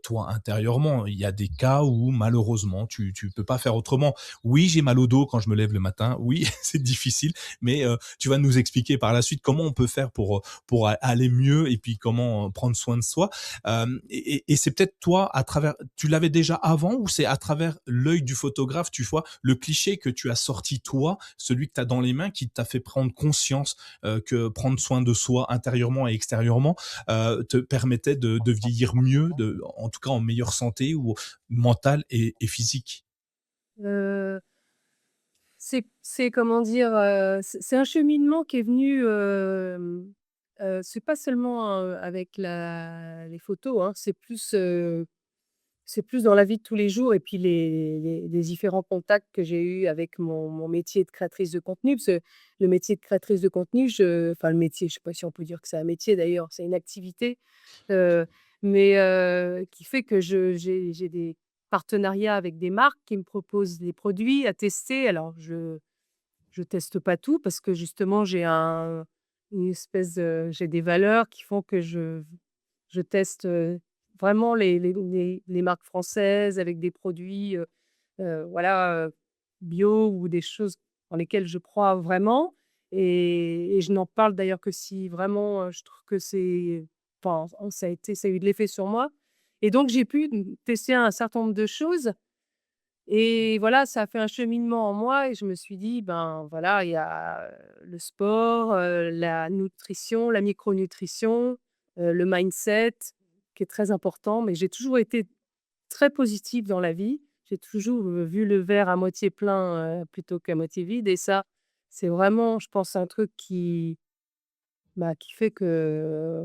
toi, intérieurement. Il y a des cas où malheureusement, tu peux pas faire autrement. Oui, j'ai mal au dos quand je me lève le matin. Oui, c'est difficile, mais tu vas nous expliquer par la suite comment on peut faire pour a aller mieux et puis comment, prendre soin de soi. Et c'est peut-être toi, à travers tu l'avais déjà avant ou c'est à travers l'œil du photographe, tu vois? Le cliché que tu as sorti toi, celui que tu as dans les mains qui t'a fait prendre conscience, que prendre soin de soi intérieurement et extérieurement, te permettait de vieillir mieux, en tout cas en meilleure santé ou mentale et physique? Heu, c'est comment dire? C'est un cheminement qui est venu, c'est pas seulement, avec la les photos, hein, c'est plus dans la vie de tous les jours et puis les différents contacts que j'ai eus avec mon métier de créatrice de contenu. Parce que le métier de créatrice de contenu, enfin le métier, je sais pas si on peut dire que c'est un métier d'ailleurs, c'est une activité, heu, mais qui fait que j'ai des partenariats avec des marques qui me proposent des produits à tester. Alors je teste pas tout parce que justement une espèce de j'ai des valeurs qui font que je teste, vraiment les marques françaises avec des produits, voilà, bio ou des choses dans lesquelles je crois vraiment et je n'en parle d'ailleurs que si vraiment, je trouve que c'est enfin, ça a eu de l'effet sur moi et donc j'ai pu, tester un certain nombre de choses et voilà, ça a fait un cheminement en moi et je me suis dit: «Ben, voilà, il y a, le sport, la nutrition, la micronutrition, le mindset qui est très important». Mais j'ai toujours été très positive dans la vie. J'ai toujours, vu le verre à moitié plein, plutôt qu'à moitié vide et ça, c'est vraiment, je pense, un truc qui fait que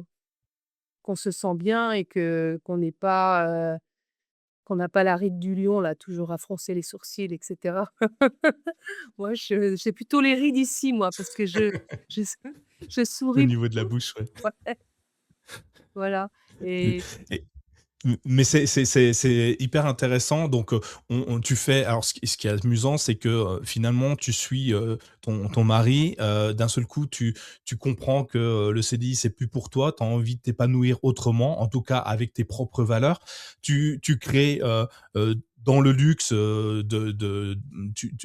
qu'on se sent bien et que qu'on n'a pas la ride du lion là, toujours à froncer les sourcils et cetera. Moi, j'ai plutôt les rides ici moi parce que je je Au souris niveau de la beaucoup. bouche, ouais. Ouais, voilà et Et mais c'est hyper intéressant donc tu fais alors ce qui est amusant, c'est que, finalement tu suis, ton mari, d'un seul coup tu comprends que, le CDI c'est plus pour toi, tu as envie de t'épanouir autrement, en tout cas avec tes propres valeurs. Tu crées, dans le luxe, de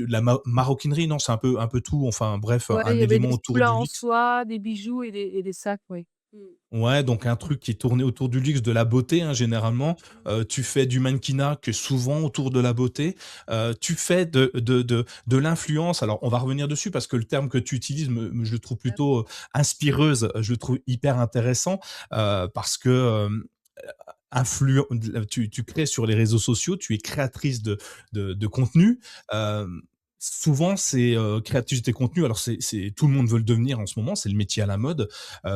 la maroquinerie, non? C'est un peu tout, enfin bref, ouais, il un y avait des élément autour du foulards en luxe. soie, des bijoux et des sacs, oui. Mmh. Ouais, donc un truc qui est tourné autour du luxe, de la beauté, hein, généralement. Tu fais du mannequinat que souvent autour de la beauté. Tu fais de l'influence. Alors, on va revenir dessus parce que le terme que tu utilises je le trouve Ouais, plutôt, inspireuse. Je le trouve hyper intéressant, parce que, tu crées sur les réseaux sociaux, tu es créatrice de contenu. Hem, Souvent, c'est, créatrice de contenu, alors c'est tout le monde veut le devenir en ce moment, c'est le métier à la mode,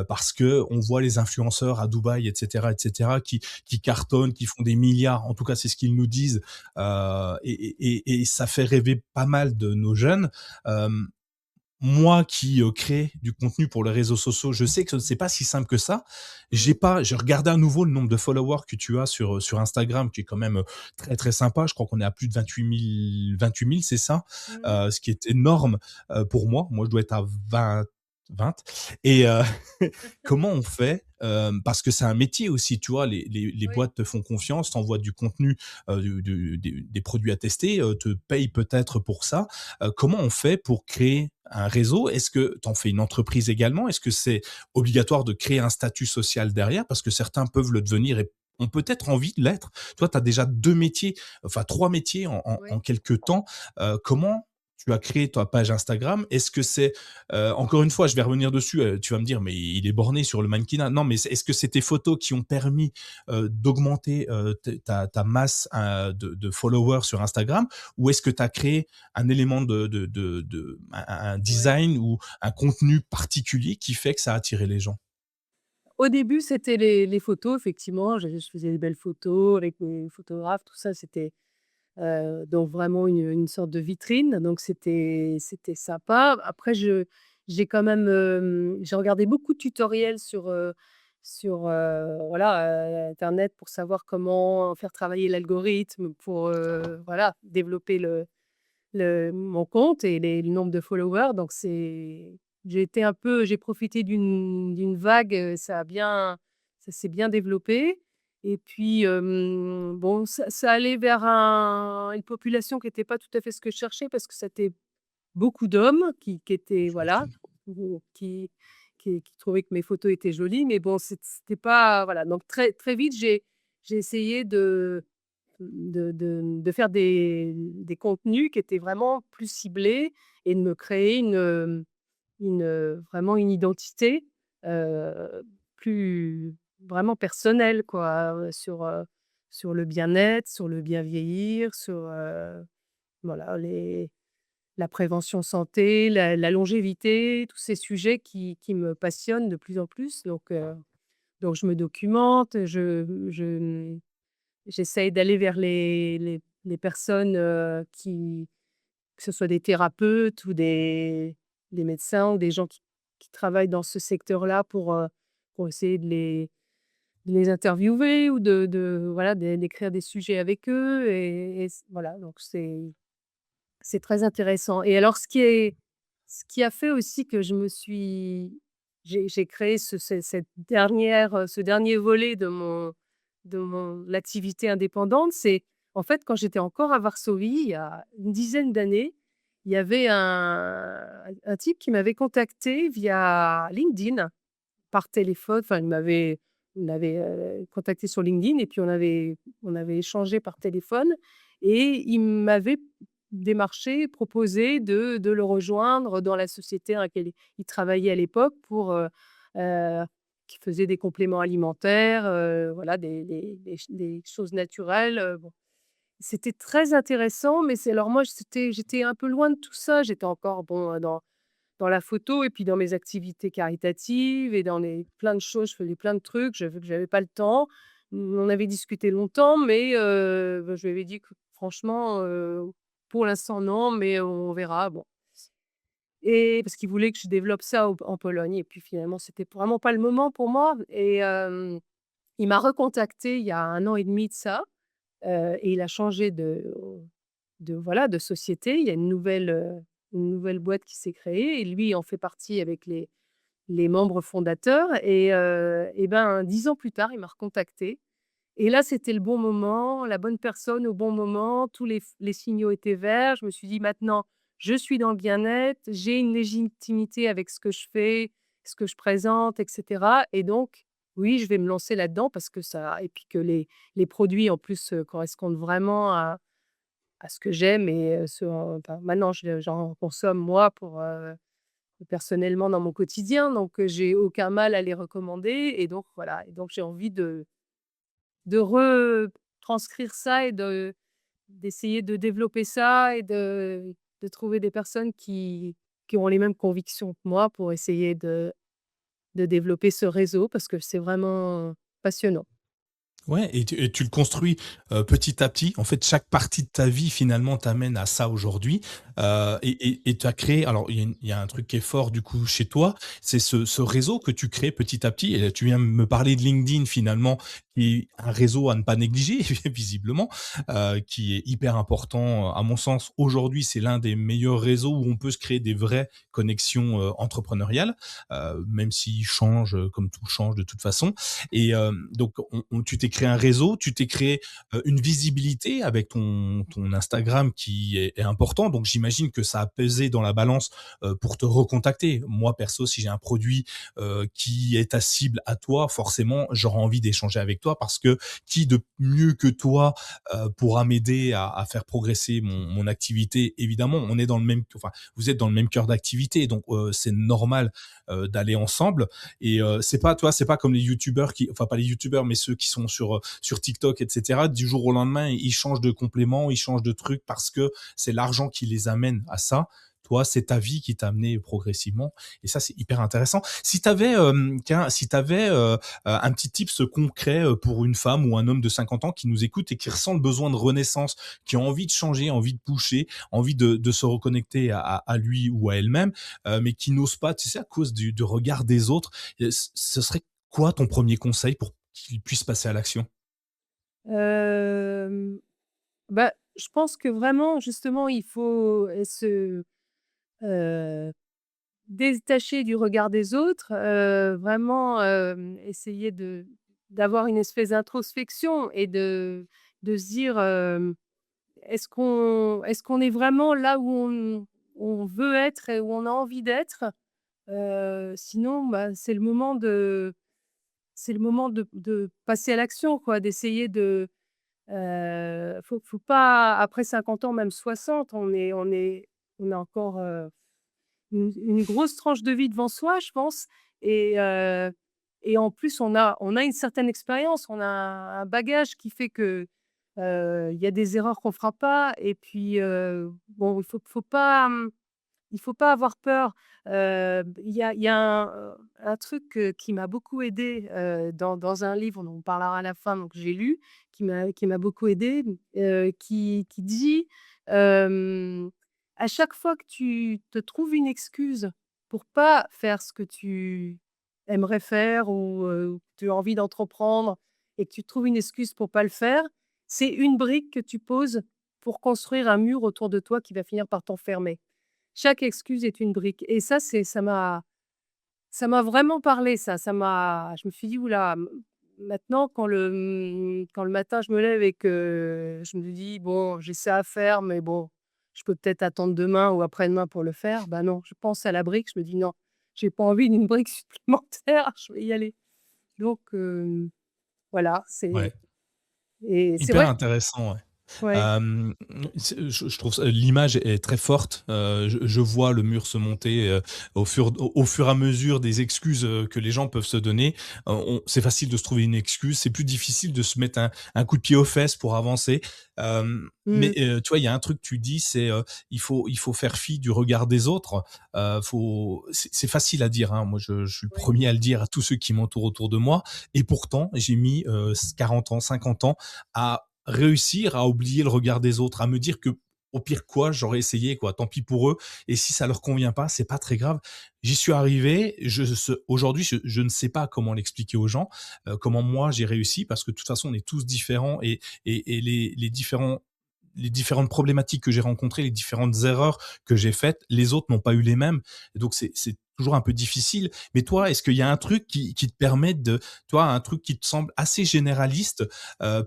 parce que on voit les influenceurs à Dubaï et cetera, qui cartonnent, qui font des milliards. En tout cas, c'est ce qu'ils nous disent, et ça fait rêver pas mal de nos jeunes. Hem, Moi qui, crée du contenu pour les réseaux sociaux, je sais que c'est pas si simple que ça. mmh, J'ai regardé à nouveau le nombre de followers que tu as sur Instagram qui est quand même, très, très sympa. Je crois qu'on est à plus de 28 000, c'est ça? mmh, Ce qui est énorme, pour moi. Moi, je dois être à 20 et comment on fait? Parce que c'est un métier aussi, tu vois? Les oui. boîtes te font confiance, t'envoient du contenu, des produits à tester, te payent peut-être pour ça. Comment on fait pour créer un réseau? Est-ce que tu en fais une entreprise également? Est-ce que c'est obligatoire de créer un statut social derrière? Parce que certains peuvent le devenir et ont peut-être envie de l'être. Toi, tu as déjà 2 métiers, enfin 3 métiers en Oui. quelque temps. Comment tu as créé ta page Instagram, est-ce que c'est, encore une fois, je vais revenir dessus, tu vas me dire: «Mais il est borné sur le mannequinat». Non, mais est-ce que c'est tes photos qui ont permis, d'augmenter, t ta masse, de followers sur Instagram? Ou est-ce que tu as créé un élément un Ouais. design ou un contenu particulier qui fait que ça a attiré les gens? Au début, c'était les photos effectivement, je faisais des belles photos avec mes photographes, tout ça, c'était, donc vraiment une sorte de vitrine, donc c'était sympa. Après j'ai quand même, j'ai regardé beaucoup de tutoriels sur voilà, internet pour savoir comment faire travailler l'algorithme pour, voilà, développer mon compte et le nombre de followers, donc j'ai profité d'une vague, ça s'est bien développé et puis, bon, ça allait vers une population qui était pas tout à fait ce que je cherchais parce que c'était beaucoup d'hommes qui étaient voilà, J'imagine. ou qui trouvaient que mes photos étaient jolies, mais bon, c'était pas voilà, donc très vite, j'ai essayé de faire des contenus qui étaient vraiment plus ciblés et de me créer vraiment une identité, plus vraiment personnelle quoi, sur le bien-être, sur le bien vieillir, sur, voilà la prévention santé, la longévité, tous ces sujets qui me passionnent de plus en plus donc je me documente, j'essaye d'aller vers les personnes, que ce soit des thérapeutes ou des médecins ou des gens qui travaillent dans ce secteur-là pour essayer de les interviewer ou de voilà, d'écrire des sujets avec eux et voilà, donc c'est très intéressant et alors ce qui a fait aussi que j'ai créé ce dernier volet de mon activité indépendante, c'est en fait, quand j'étais encore à Varsovie, il y a une dizaine d'années, il y avait un type qui m'avait contacté via LinkedIn, par téléphone. Enfin, il m'avait, contacté sur LinkedIn et puis on avait échangé par téléphone et il m'avait démarché, proposé de le rejoindre dans la société dans laquelle il travaillait à l'époque heu, qui faisait des compléments alimentaires, voilà, des choses naturelles, bon. C'était très intéressant, mais c'est alors moi, j'étais un peu loin de tout ça. J'étais encore, bon, dans la photo et puis dans mes activités caritatives et dans les plein de choses, je faisais plein de trucs, j'avais pas le temps. On avait discuté longtemps, mais bah, je lui avais dit que franchement, pour l'instant non, mais on verra, bon et parce qu'il voulait que je développe ça en Pologne et puis finalement, c'était vraiment pas le moment pour moi et il m'a recontacté il y a 1 an et demi de ça, et il a changé de voilà, de société. Il y a une nouvelle boîte qui s'est créée et lui en fait partie avec les membres fondateurs et ben, 10 ans plus tard, il m'a recontacté et là, c'était le bon moment, la bonne personne au bon moment, tous les signaux étaient verts. Je me suis dit: «Maintenant, je suis dans le bien-être, j'ai une légitimité avec ce que je fais, ce que je présente et cetera et donc oui, je vais me lancer là-dedans parce que ça et puis que les produits en plus, correspondent vraiment à ce que j'aime et enfin, maintenant j'en consomme moi pour, personnellement dans mon quotidien donc j'ai aucun mal à les recommander et donc voilà et donc j'ai envie de retranscrire ça et d'essayer de développer ça et de trouver des personnes qui ont les mêmes convictions que moi pour essayer de développer ce réseau parce que c'est vraiment passionnant. Ouais, et tu le construis, petit à petit. En fait, chaque partie de ta vie finalement t'amène à ça aujourd'hui, et tu as créé alors il y a un truc qui est fort du coup chez toi, c'est ce réseau que tu crées petit à petit et tu viens me parler de LinkedIn finalement, qui est un réseau à ne pas négliger visiblement, qui est hyper important, à mon sens. Aujourd'hui, c'est l'un des meilleurs réseaux où on peut se créer des vraies connexions, entrepreneuriales, même s'il change, comme tout change de toute façon. Et donc tu t'es créé un réseau, tu t'es créé, une visibilité avec ton Instagram qui est important. Donc j'imagine j'imagine que ça a pesé dans la balance, pour te recontacter. Moi, perso, si j'ai un produit, qui est ta cible à toi, forcément, j'aurais envie d'échanger avec toi parce que qui de mieux que toi, pourra m'aider à faire progresser mon activité? Évidemment, on est dans le même enfin, vous êtes dans le même cœur d'activité, donc c'est normal, d'aller ensemble et c'est pas, toi, c'est pas comme les youtubeurs qui enfin, pas les youtubeurs, mais ceux qui sont sur TikTok et cetera. Du jour au lendemain, ils changent de complément, ils changent de trucs parce que c'est l'argent qui les amène à ça. Toi, c'est ta vie qui t'a amené progressivement et ça, c'est hyper intéressant. Si tu avais, tiens, si tu avais, un petit tips concret, pour une femme ou un homme de 50 ans qui nous écoute et qui ressent le besoin de renaissance, qui a envie de changer, envie de bouger, envie de se reconnecter à lui ou à elle-même, mais qui n'ose pas, tu sais, à cause du regard des autres, ce serait quoi ton premier conseil pour qu'il puisse passer à l'action? Hem, Bah, je pense que vraiment, justement, il faut, heu, détacher du regard des autres, vraiment, essayer d'avoir une espèce d'introspection et de se dire, est-ce qu'on est vraiment là où on veut être et où on a envie d'être? Sinon, bah, c'est le moment de passer à l'action, quoi, d'essayer faut pas après 50 ans, même 60, on est encore, une grosse tranche de vie devant soi, je pense et en plus, on a une certaine expérience, on a un bagage qui fait que, il y a des erreurs qu'on fera pas et puis, bon, il faut pas avoir peur. Il y a un truc, qui m'a beaucoup aidé dans un livre dont on parlera à la fin, donc j'ai lu, qui m'a beaucoup aidé, qui dit, hem: «À chaque fois que tu te trouves une excuse pour pas faire ce que tu aimerais faire ou que tu as envie d'entreprendre et que tu trouves une excuse pour pas le faire, c'est une brique que tu poses pour construire un mur autour de toi qui va finir par t'enfermer». Chaque excuse est une brique et ça m'a vraiment parlé ça. Je me suis dit: «Ouh là, maintenant quand le matin je me lève et que je me dis: "Bon, j'ai ça à faire, mais bon, je peux peut-être attendre demain ou après-demain pour le faire"», bah non, je pense à la brique, je me dis: «Non, j'ai pas envie d'une brique supplémentaire, je vais y aller». Donc voilà, Ouais, c'est hyper vrai. intéressant, ouais. Ouais. Hem, je trouve ça l'image est très forte, je vois le mur se monter, au fur et à mesure des excuses, que les gens peuvent se donner. On c'est facile de se trouver une excuse, c'est plus difficile de se mettre un coup de pied aux fesses pour avancer. Mais, Mmh. tu vois, il y a un truc que tu dis, c'est, il faut faire fi du regard des autres. Faut c'est facile à dire, hein. Moi, je suis le Ouais. premier à le dire à tous ceux qui m'entourent autour de moi et pourtant j'ai mis, 40 ans, 50 ans à réussir à oublier le regard des autres, à me dire que au pire quoi, j'aurais essayé quoi, tant pis pour eux et si ça leur convient pas, c'est pas très grave. J'y suis arrivé, aujourd'hui, je ne sais pas comment l'expliquer aux gens, comment moi j'ai réussi parce que de toute façon, on est tous différents et les différentes problématiques que j'ai rencontrées, les différentes erreurs que j'ai faites, les autres n'ont pas eu les mêmes. Et donc c'est toujours un peu difficile. Mais toi, est-ce qu'il y a un truc qui te permet de, toi, un truc qui te semble assez généraliste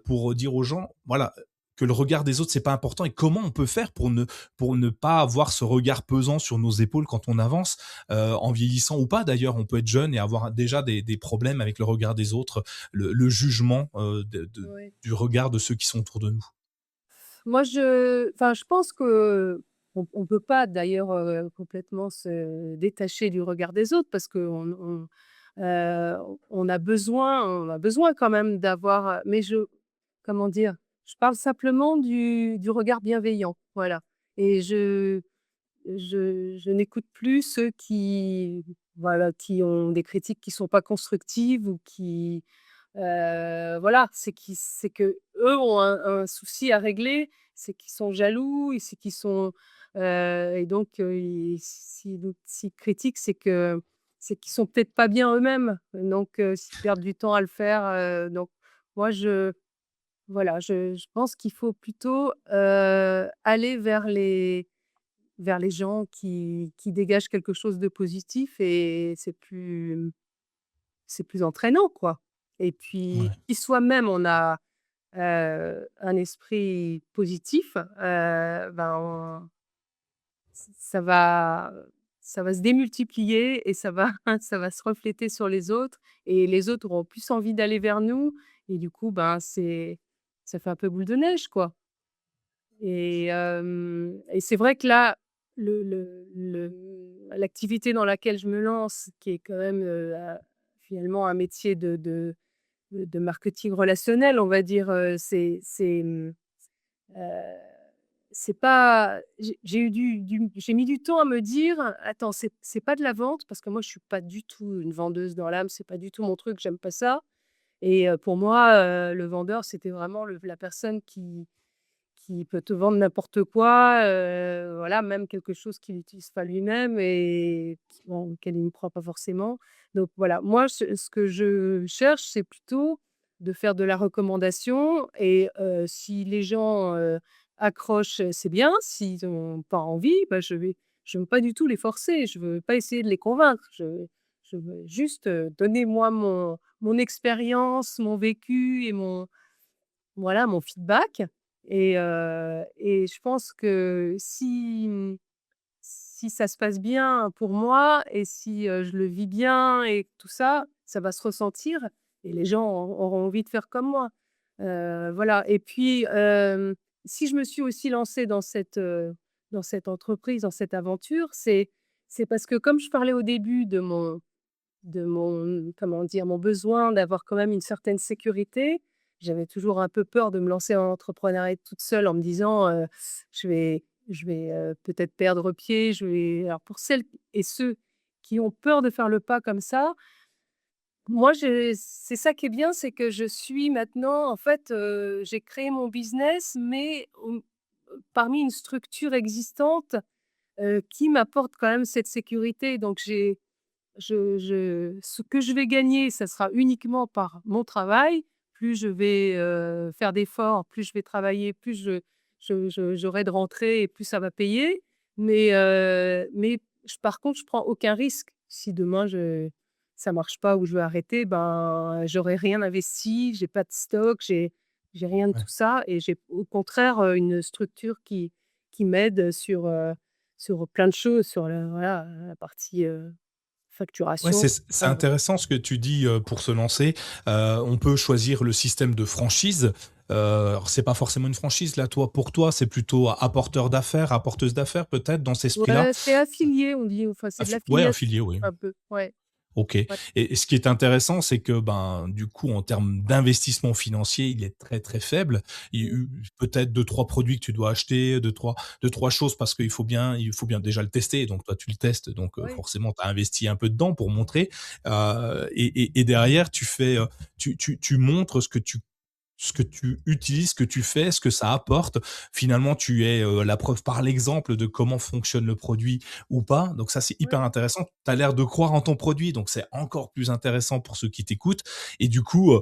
pour dire aux gens, voilà, que le regard des autres c'est pas important et comment on peut faire pour ne pas avoir ce regard pesant sur nos épaules quand on avance, en vieillissant ou pas d'ailleurs. On peut être jeune et avoir déjà des problèmes avec le regard des autres, le jugement Ouais. du regard de ceux qui sont autour de nous. Moi, je pense qu'on peut pas d'ailleurs, complètement se détacher du regard des autres parce heu, on a besoin quand même d'avoir, mais comment dire? Je parle simplement du regard bienveillant, voilà et je n'écoute plus ceux qui, voilà, qui ont des critiques qui sont pas constructives ou qui, voilà, c'est que eux ont un souci à régler, c'est qu'ils sont jaloux et c'est qu'ils sont, et donc s'ils critiquent, c'est qu'ils sont peut-être pas bien eux-mêmes, donc s'ils perdent du temps à le faire, donc moi voilà, je pense qu'il faut plutôt, aller vers les gens qui dégagent quelque chose de positif et c'est plus entraînant, quoi et puis, Ouais. si soi-même on a, un esprit positif, ben, ça va ça va se démultiplier et ça va ça va se refléter sur les autres et les autres auront plus envie d'aller vers nous et du coup, ben, ça fait un peu boule de neige, quoi. Et c'est vrai que là, l'activité dans laquelle je me lance, qui est quand même, finalement un métier de marketing relationnel, on va dire, heu, c'est pas j'ai eu j'ai mis du temps à me dire: «Attends, c'est pas de la vente», parce que moi je suis pas du tout une vendeuse dans l'âme, c'est pas du tout mon truc, j'aime pas ça et pour moi, le vendeur, c'était vraiment la personne qui peut te vendre n'importe quoi, voilà, même quelque chose qu'il n'utilise pas lui-même et qui bon, auquel il ne croit pas forcément. Donc voilà, moi ce que je cherche, c'est plutôt de faire de la recommandation et si les gens, accrochent, c'est bien. S'ils ont pas envie, bah, je veux pas du tout les forcer, je veux pas essayer de les convaincre. Je veux juste, donner moi mon expérience, mon vécu et voilà, mon feedback et je pense que si ça se passe bien pour moi et si, je le vis bien et tout ça, ça va se ressentir et les gens auront envie de faire comme moi. Voilà et puis, si je me suis aussi lancée dans cette entreprise, dans cette aventure, c'est parce que comme je parlais au début de mon comment dire? Mon besoin d'avoir quand même une certaine sécurité. J'avais toujours un peu peur de me lancer en entrepreneuriat toute seule en me disant, «Je vais, peut-être perdre pied, je vais» alors pour celles et ceux qui ont peur de faire le pas comme ça, moi c'est ça qui est bien, c'est que je suis maintenant en fait, j'ai créé mon business mais parmi une structure existante, qui m'apporte quand même cette sécurité donc ce que je vais gagner, ça sera uniquement par mon travail. Plus je vais, faire d'efforts, plus je vais travailler, plus j'aurai de rentrées et plus ça va payer. Mais par contre, je prends aucun risque. Si demain ça marche pas ou je veux arrêter, ben, j'aurai rien investi, j'ai pas de stock, j'ai rien de Ouais. tout ça et j'ai au contraire, une structure qui m'aide sur plein de choses, sur voilà, la partie, Ouais, facturation, c'est voilà. intéressant ce que tu dis, pour se lancer. On peut choisir le système de franchise. Alors c'est pas forcément une franchise là, toi pour toi, c'est plutôt apporteur d'affaires, apporteuse d'affaires peut-être dans cet esprit-là? Ouais, c'est affilié, on dit, enfin, c'est de Ouais, l'affiliation affilié, oui. un peu, ouais, OK, ouais, et ce qui est intéressant, c'est que, ben, du coup, en termes d'investissement financier, il est très, très faible. Il y a mmh, eu peut-être deux trois produits que tu dois acheter, deux trois choses parce qu'il faut bien déjà le tester. Donc toi, tu le testes, donc ouais, forcément, tu as investi un peu dedans pour montrer, et derrière, tu fais, tu montres ce que tu utilises, ce que tu fais, ce que ça apporte. Finalement, tu es, la preuve par l'exemple de comment fonctionne le produit ou pas. Donc ça, c'est hyper ouais, intéressant. Tu as l'air de croire en ton produit, donc c'est encore plus intéressant pour ceux qui t'écoutent et du coup,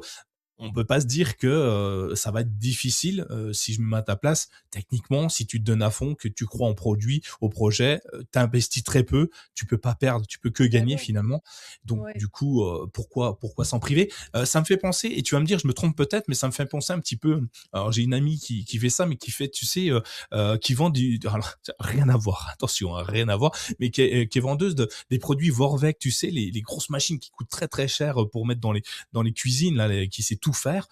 on peut pas se dire que, ça va être difficile, si je me mets à ta place. Techniquement, si tu te donnes à fond, que tu crois en produit, au projet, tu investis très peu, tu peux pas perdre, tu peux que bah, gagner non, finalement. Donc ouais, du coup, pourquoi s'en priver? Ça me fait penser et tu vas me dire, je me trompe peut-être, mais ça me fait penser un petit peu, alors j'ai une amie qui fait ça, mais qui fait, tu sais, qui vend du alors rien à voir, attention, hein, rien à voir, mais qui est vendeuse des produits Vorwerk, tu sais, les grosses machines qui coûtent très, très cher, pour mettre dans les cuisines là, qui sait tout faire.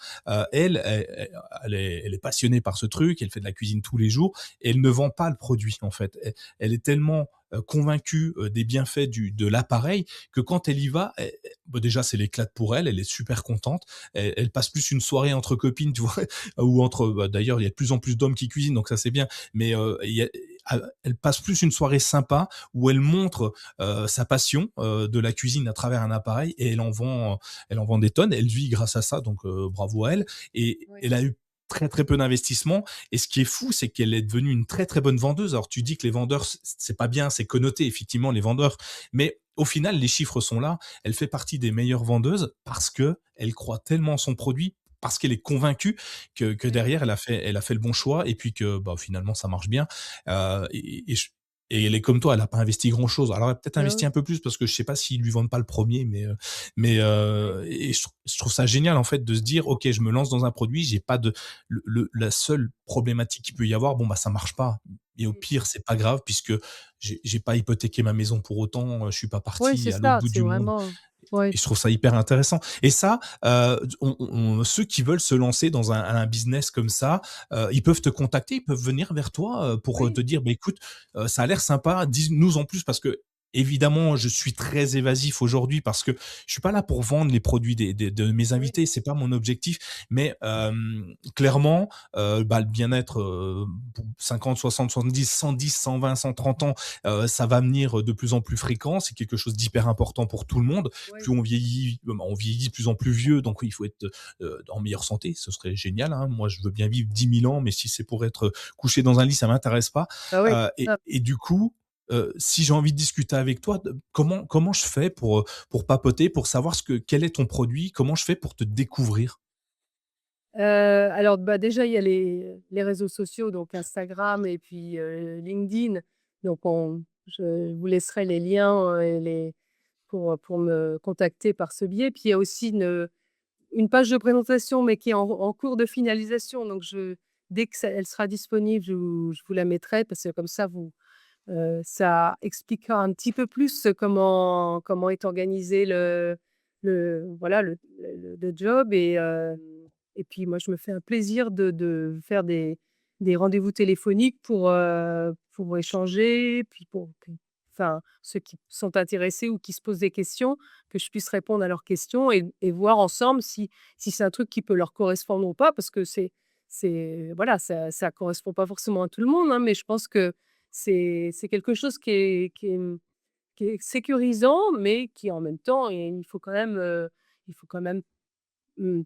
Elle est passionnée par ce truc, elle fait de la cuisine tous les jours et elle ne vend pas le produit en fait. Elle est tellement convaincue des bienfaits de l'appareil que quand elle y va, bon, déjà c'est l'éclate pour elle, elle est super contente. Elle passe plus une soirée entre copines, tu vois, ou entre. Bah, d'ailleurs, il y a de plus en plus d'hommes qui cuisinent, donc ça c'est bien. Mais elle passe plus une soirée sympa où elle montre sa passion de la cuisine à travers un appareil et elle en vend des tonnes. Elle vit grâce à ça, donc bravo à elle. Et ouais, elle a eu très très peu d'investissement. Et ce qui est fou, c'est qu'elle est devenue une très très bonne vendeuse. Alors tu dis que les vendeurs, c'est pas bien, c'est connoté effectivement les vendeurs, mais au final les chiffres sont là. Elle fait partie des meilleures vendeuses parce que elle croit tellement en son produit. Parce qu'elle est convaincue que ouais, derrière elle a fait le bon choix et puis que bah, finalement ça marche bien. Et et elle est comme toi, elle a pas investi grand-chose. Alors elle a peut-être Ah investi oui, un peu plus parce que je sais pas s'ils lui vendent pas le premier, oui, et je trouve ça génial en fait de se dire: «OK, je me lance dans un produit, j'ai pas de la seule problématique qu'il peut y avoir, bon bah ça marche pas et au oui. pire, c'est pas grave puisque j'ai pas hypothéqué ma maison pour autant, je suis pas Oui, parti c'est à l'autre ça, bout c'est du monde». vraiment ouais, Et je trouve ça hyper intéressant. Et ça, ceux qui veulent se lancer dans un business comme ça, ils peuvent te contacter, ils peuvent venir vers toi, pour, oui, te dire: «Bah, écoute, ça a l'air sympa, dis-nous en plus» parce que évidemment, je suis très évasif aujourd'hui parce que je suis pas là pour vendre les produits des de mes oui, invités, c'est pas mon objectif. Mais, clairement, bah, le bien-être, pour 50, 60, 70, 110, 120, 130 ans, ça va venir de plus en plus fréquent. C'est quelque chose d'hyper important pour tout le monde. oui. Plus on vieillit de plus en plus vieux, donc oui, il faut être en meilleure santé. Ce serait génial, hein. Moi, je veux bien vivre 10 000 ans, mais si c'est pour être couché dans un lit, ça m'intéresse pas. Ah oui, ça Et du coup, si j'ai envie de discuter avec toi, comment je fais pour papoter, pour savoir quel est ton produit, comment je fais pour te découvrir? Alors, bah, déjà, il y a les réseaux sociaux, donc Instagram et puis, LinkedIn. Donc on je vous laisserai les liens, et les pour me contacter par ce biais. Puis il y a aussi une page de présentation, mais qui est en cours de finalisation. Donc dès que ça elle sera disponible, je vous la mettrai parce que comme ça ça expliquera un petit peu plus comment est organisé le voilà le job et puis moi je me fais un plaisir de faire des rendez-vous téléphoniques pour échanger, puis enfin ceux qui sont intéressés ou qui se posent des questions, que je puisse répondre à leurs questions et voir ensemble si c'est un truc qui peut leur correspondre ou pas parce que c'est voilà, ça correspond pas forcément à tout le monde, hein, mais je pense que c'est quelque chose qui est sécurisant, mais qui en même temps et il faut quand même,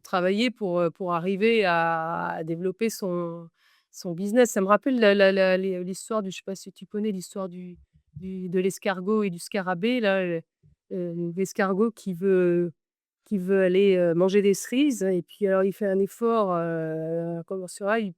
travailler pour arriver à développer son business. Ça me rappelle l'histoire du je sais pas si tu connais l'histoire du de l'escargot et du scarabée là, l'escargot qui veut aller, manger des cerises et puis alors il fait un effort, comment ça il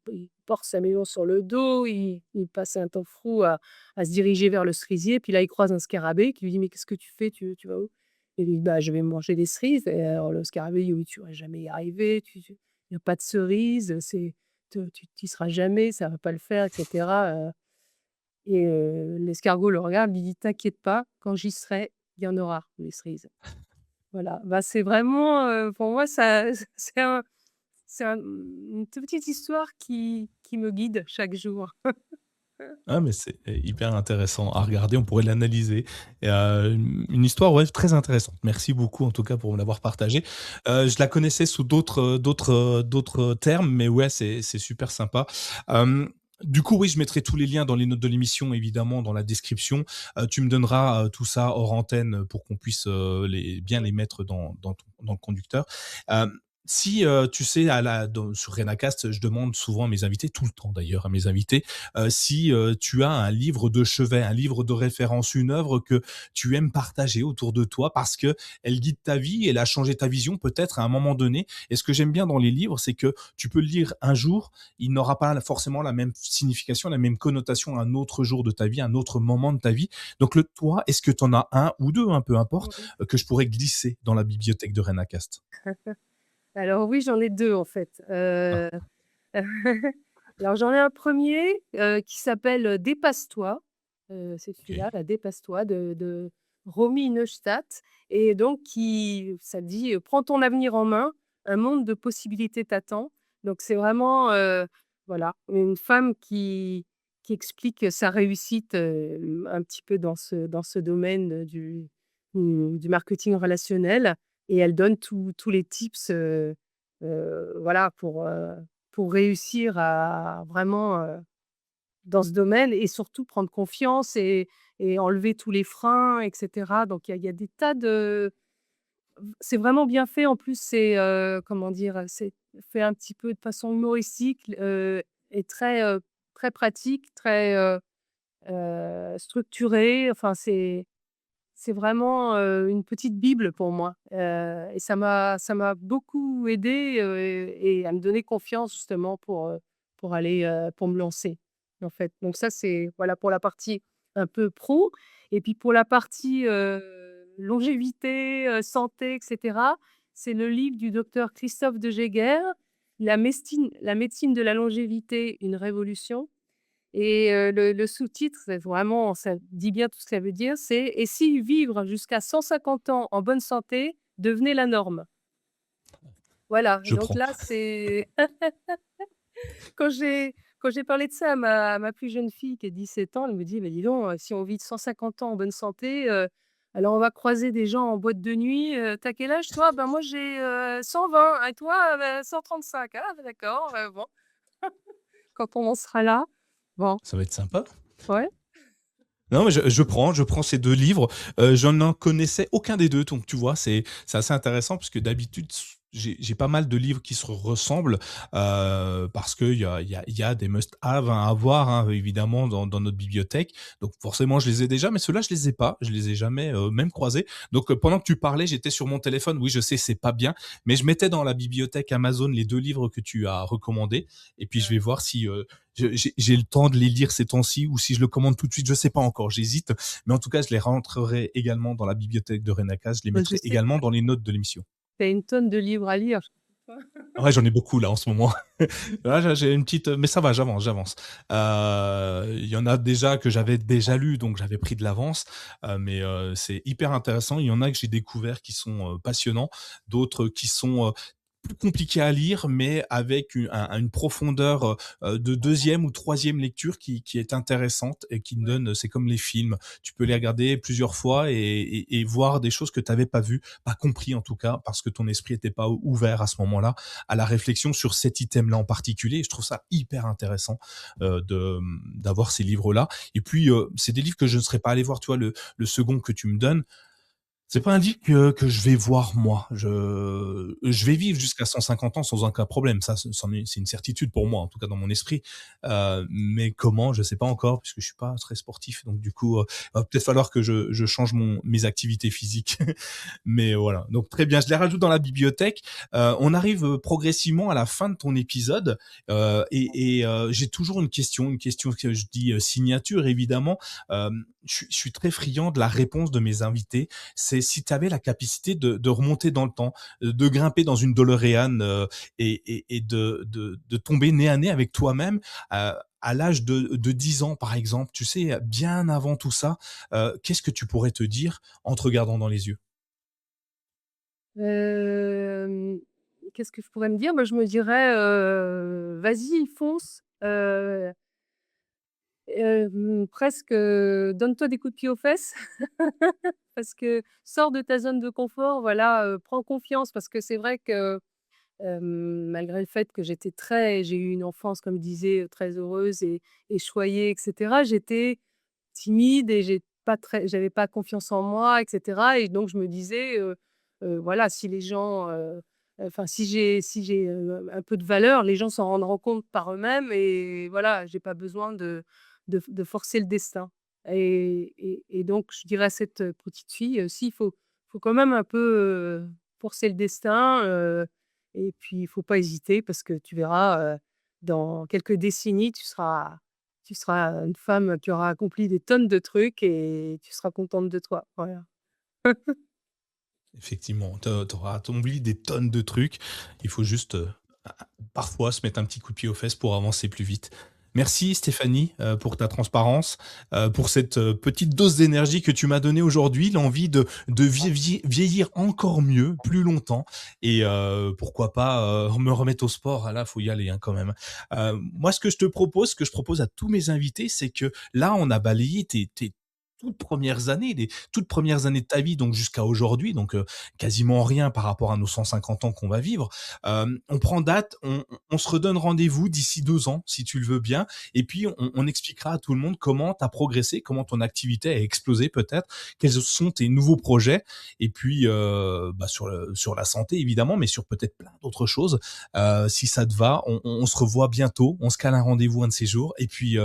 porte sa maison sur le dos, il passe un temps fou à se diriger vers le cerisier, puis là, il croise un scarabée qui lui dit: «Mais qu'est-ce que tu fais? Tu vas où?» Et il dit: «Bah, je vais manger des cerises» et alors le scarabée dit: «Oui, tu vas jamais y arriver, il y a pas de cerises, tu y seras jamais, ça va pas le faire» et cetera, l'escargot le regarde, lui dit: «T'inquiète pas, quand j'y serai, il y en aura des cerises». Voilà, bah, c'est vraiment, pour moi ça c'est une toute petite histoire qui me guide chaque jour. Ah mais c'est hyper intéressant à regarder, on pourrait l'analyser et une histoire, ouais, très intéressante. Merci beaucoup en tout cas pour me l'avoir partagée. Je la connaissais sous d'autres termes, mais ouais, c'est super sympa. Du coup, oui, je mettrai tous les liens dans les notes de l'émission, évidemment, dans la description. Tu me donneras, tout ça hors antenne pour qu'on puisse, les mettre dans le conducteur. Hem, Si, tu sais, sur Renacast, je demande souvent à mes invités, tout le temps d'ailleurs à mes invités, si tu as un livre de chevet, un livre de référence, une œuvre que tu aimes partager autour de toi parce que elle guide ta vie, elle a changé ta vision peut-être à un moment donné. Et ce que j'aime bien dans les livres, c'est que tu peux le lire un jour, il n'aura pas forcément la même signification, la même connotation un autre jour de ta vie, un autre moment de ta vie. Donc toi, est-ce que tu en as un ou deux, hein, peu importe, Oui. que je pourrais glisser dans la bibliothèque de Renacast? Alors oui, j'en ai 2 en fait, Ah, alors j'en ai un premier qui s'appelle, «Dépasse-toi», c'est OK. celui-là, là, «Dépasse-toi» de Romy Neustadt et donc ça dit, «Prends ton avenir en main, un monde de possibilités t'attend». Donc c'est vraiment, voilà, une femme qui explique sa réussite, un petit peu dans ce domaine, du marketing relationnel et elle donne tous les tips, voilà, pour réussir à vraiment, dans ce domaine et surtout prendre confiance et enlever tous les freins et cetera. Donc il y a des tas de c'est vraiment bien fait. En plus, c'est, comment dire? C'est fait un petit peu de façon humoristique, et très pratique, très, structuré. Enfin, c'est vraiment, une petite bible pour moi, et ça m'a beaucoup aidée, et à me donner confiance justement pour aller, pour me lancer, en fait. Donc ça, c'est voilà pour la partie un peu pro et puis pour la partie, longévité, santé et cetera, c'est le livre du docteur Christophe de Jaeger, La médecine de la longévité, une révolution et le sous-titre, c'est vraiment ça dit bien tout ce que ça veut dire, c'est: «Et si vivre jusqu'à 150 ans en bonne santé devenait la norme?» Voilà et Je donc prends. là, c'est quand j'ai parlé de ça à ma plus jeune fille qui a 17 ans, elle me dit: «Mais dis donc, si on vit de 150 ans en bonne santé, alors on va croiser des gens en boîte de nuit, tu quel âge toi?» «Ben moi j'ai, 120 et toi, 135». «Ah bah d'accord, bon, quand on en sera là». Bon, Ça va être sympa. ouais. Non, mais je prends ces 2 livres, je n'en connaissais aucun des 2, donc tu vois, c'est assez intéressant parce que d'habitude j'ai pas mal de livres qui se ressemblent, parce qu'il y a des must-have, hein, à avoir, hein, évidemment dans notre bibliothèque. Donc forcément, je les ai déjà, mais ceux-là, je les ai pas, je les ai jamais, même croisés. Donc pendant que tu parlais, j'étais sur mon téléphone. Oui, je sais, c'est pas bien, mais je mettais dans la bibliothèque Amazon les 2 livres que tu as recommandés et puis je vais voir si, j'ai le temps de les lire ces temps-ci ou si je le commande tout de suite, je sais pas encore, j'hésite. Mais en tout cas, je les rentrerai également dans la bibliothèque de Renaca. Je les Bah, je mettrai sais que également dans les notes de l'émission. tu as une tonne de livres à lire. Ouais, j'en ai beaucoup là en ce moment. Là, j'ai une petite, mais ça va, j'avance, j'avance. Il y en a déjà que j'avais déjà lu, donc j'avais pris de l'avance. Mais c'est hyper intéressant. Il y en a que j'ai découvert qui sont passionnants, d'autres qui sont plus compliqués à lire, mais avec une profondeur de deuxième ou troisième lecture qui est intéressante et qui Ouais. donne. C'est comme les films. Tu peux les regarder plusieurs fois et voir des choses que tu n'avais pas vues, pas compris en tout cas, parce que ton esprit n'était pas ouvert à ce moment-là à la réflexion sur cet item-là en particulier. Je trouve ça hyper intéressant d'avoir ces livres-là. Et puis, c'est des livres que je ne serais pas allé voir. Tu vois, le second que tu me donnes, c'est pas un livre que je vais voir moi. Je vais vivre jusqu'à 150 ans sans aucun problème. Ça, c'est une certitude pour moi, en tout cas dans mon esprit. Mais comment, je sais pas encore, puisque je suis pas très sportif. Donc du coup, va peut-être falloir que je change mes activités physiques. Mais voilà. Donc très bien, je les rajoute dans la bibliothèque. On arrive progressivement à la fin de ton épisode. J'ai toujours une question que je dis signature évidemment. Je suis très friand de la réponse de mes invités. C'est si tu avais la capacité de remonter dans le temps, de grimper dans une DeLorean et de tomber nez à nez avec toi-même à l'âge de 10 ans, par exemple, tu sais, bien avant tout ça, qu'est-ce que tu pourrais te dire en te regardant dans les yeux? Hem, Qu'est-ce que je pourrais me dire? Bah, je me dirais, «Vas-y, fonce, presque, donne-toi des coups de pied aux fesses parce que sors de ta zone de confort, voilà, prends confiance». Parce que c'est vrai que, malgré le fait que j'ai eu une enfance, comme je disais, très heureuse et choyée et cetera, j'étais timide et j'avais pas confiance en moi et cetera et donc je me disais, voilà, si les gens, enfin si j'ai, un peu de valeur, les gens s'en rendront compte par eux-mêmes et voilà, j'ai pas besoin de forcer le destin et donc je dirais à cette, petite fille, si, il faut quand même un peu, forcer le destin, et puis il faut pas hésiter parce que tu verras, dans quelques décennies, tu seras une femme qui aura accompli des tonnes de trucs et tu seras contente de toi. Voilà. Effectivement, tu auras accompli des tonnes de trucs. Il faut juste, parfois se mettre un petit coup de pied aux fesses pour avancer plus vite. Merci Stéphanie, pour ta transparence, pour cette, petite dose d'énergie que tu m'as donnée aujourd'hui, l'envie de vieillir encore mieux, plus longtemps et pourquoi pas, me remettre au sport. Ah là, faut y aller, hein, quand même. Moi, ce que je propose à tous mes invités, c'est que là, on a balayé tes toutes premières années de ta vie, donc jusqu'à aujourd'hui, donc quasiment rien par rapport à nos 150 ans qu'on va vivre. On prend date, on se redonne rendez-vous d'ici 2 ans, si tu le veux bien, et puis on expliquera à tout le monde comment tu as progressé, comment ton activité a explosé peut-être, quels sont tes nouveaux projets, et puis bah, sur la santé évidemment, mais sur peut-être plein d'autres choses. Si ça te va, on se revoit bientôt, on se cale un rendez-vous un de ces jours, et puis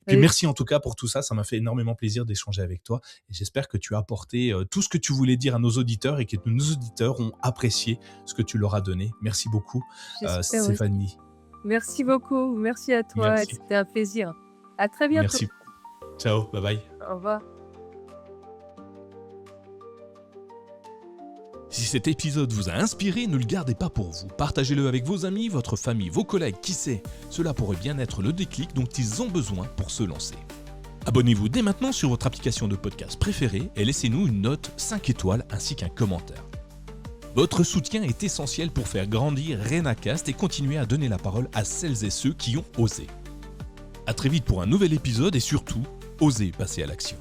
Et merci en tout cas pour tout ça. Ça m'a fait énormément plaisir d'échanger avec toi. Et j'espère que tu as apporté tout ce que tu voulais dire à nos auditeurs et que nos auditeurs ont apprécié ce que tu leur as donné. Merci beaucoup, j'espère aussi. Stéphanie. Merci beaucoup, merci à toi, Merci. c'était un plaisir. À très bientôt. Merci. Ciao, bye bye. Au revoir. Si cet épisode vous a inspiré, ne le gardez pas pour vous. Partagez-le avec vos amis, votre famille, vos collègues, qui sait. Cela pourrait bien être le déclic dont ils ont besoin pour se lancer. Abonnez-vous dès maintenant sur votre application de podcast préférée et laissez-nous une note 5 étoiles ainsi qu'un commentaire. Votre soutien est essentiel pour faire grandir RenaCast et continuer à donner la parole à celles et ceux qui ont osé. À très vite pour un nouvel épisode et surtout, osez passer à l'action.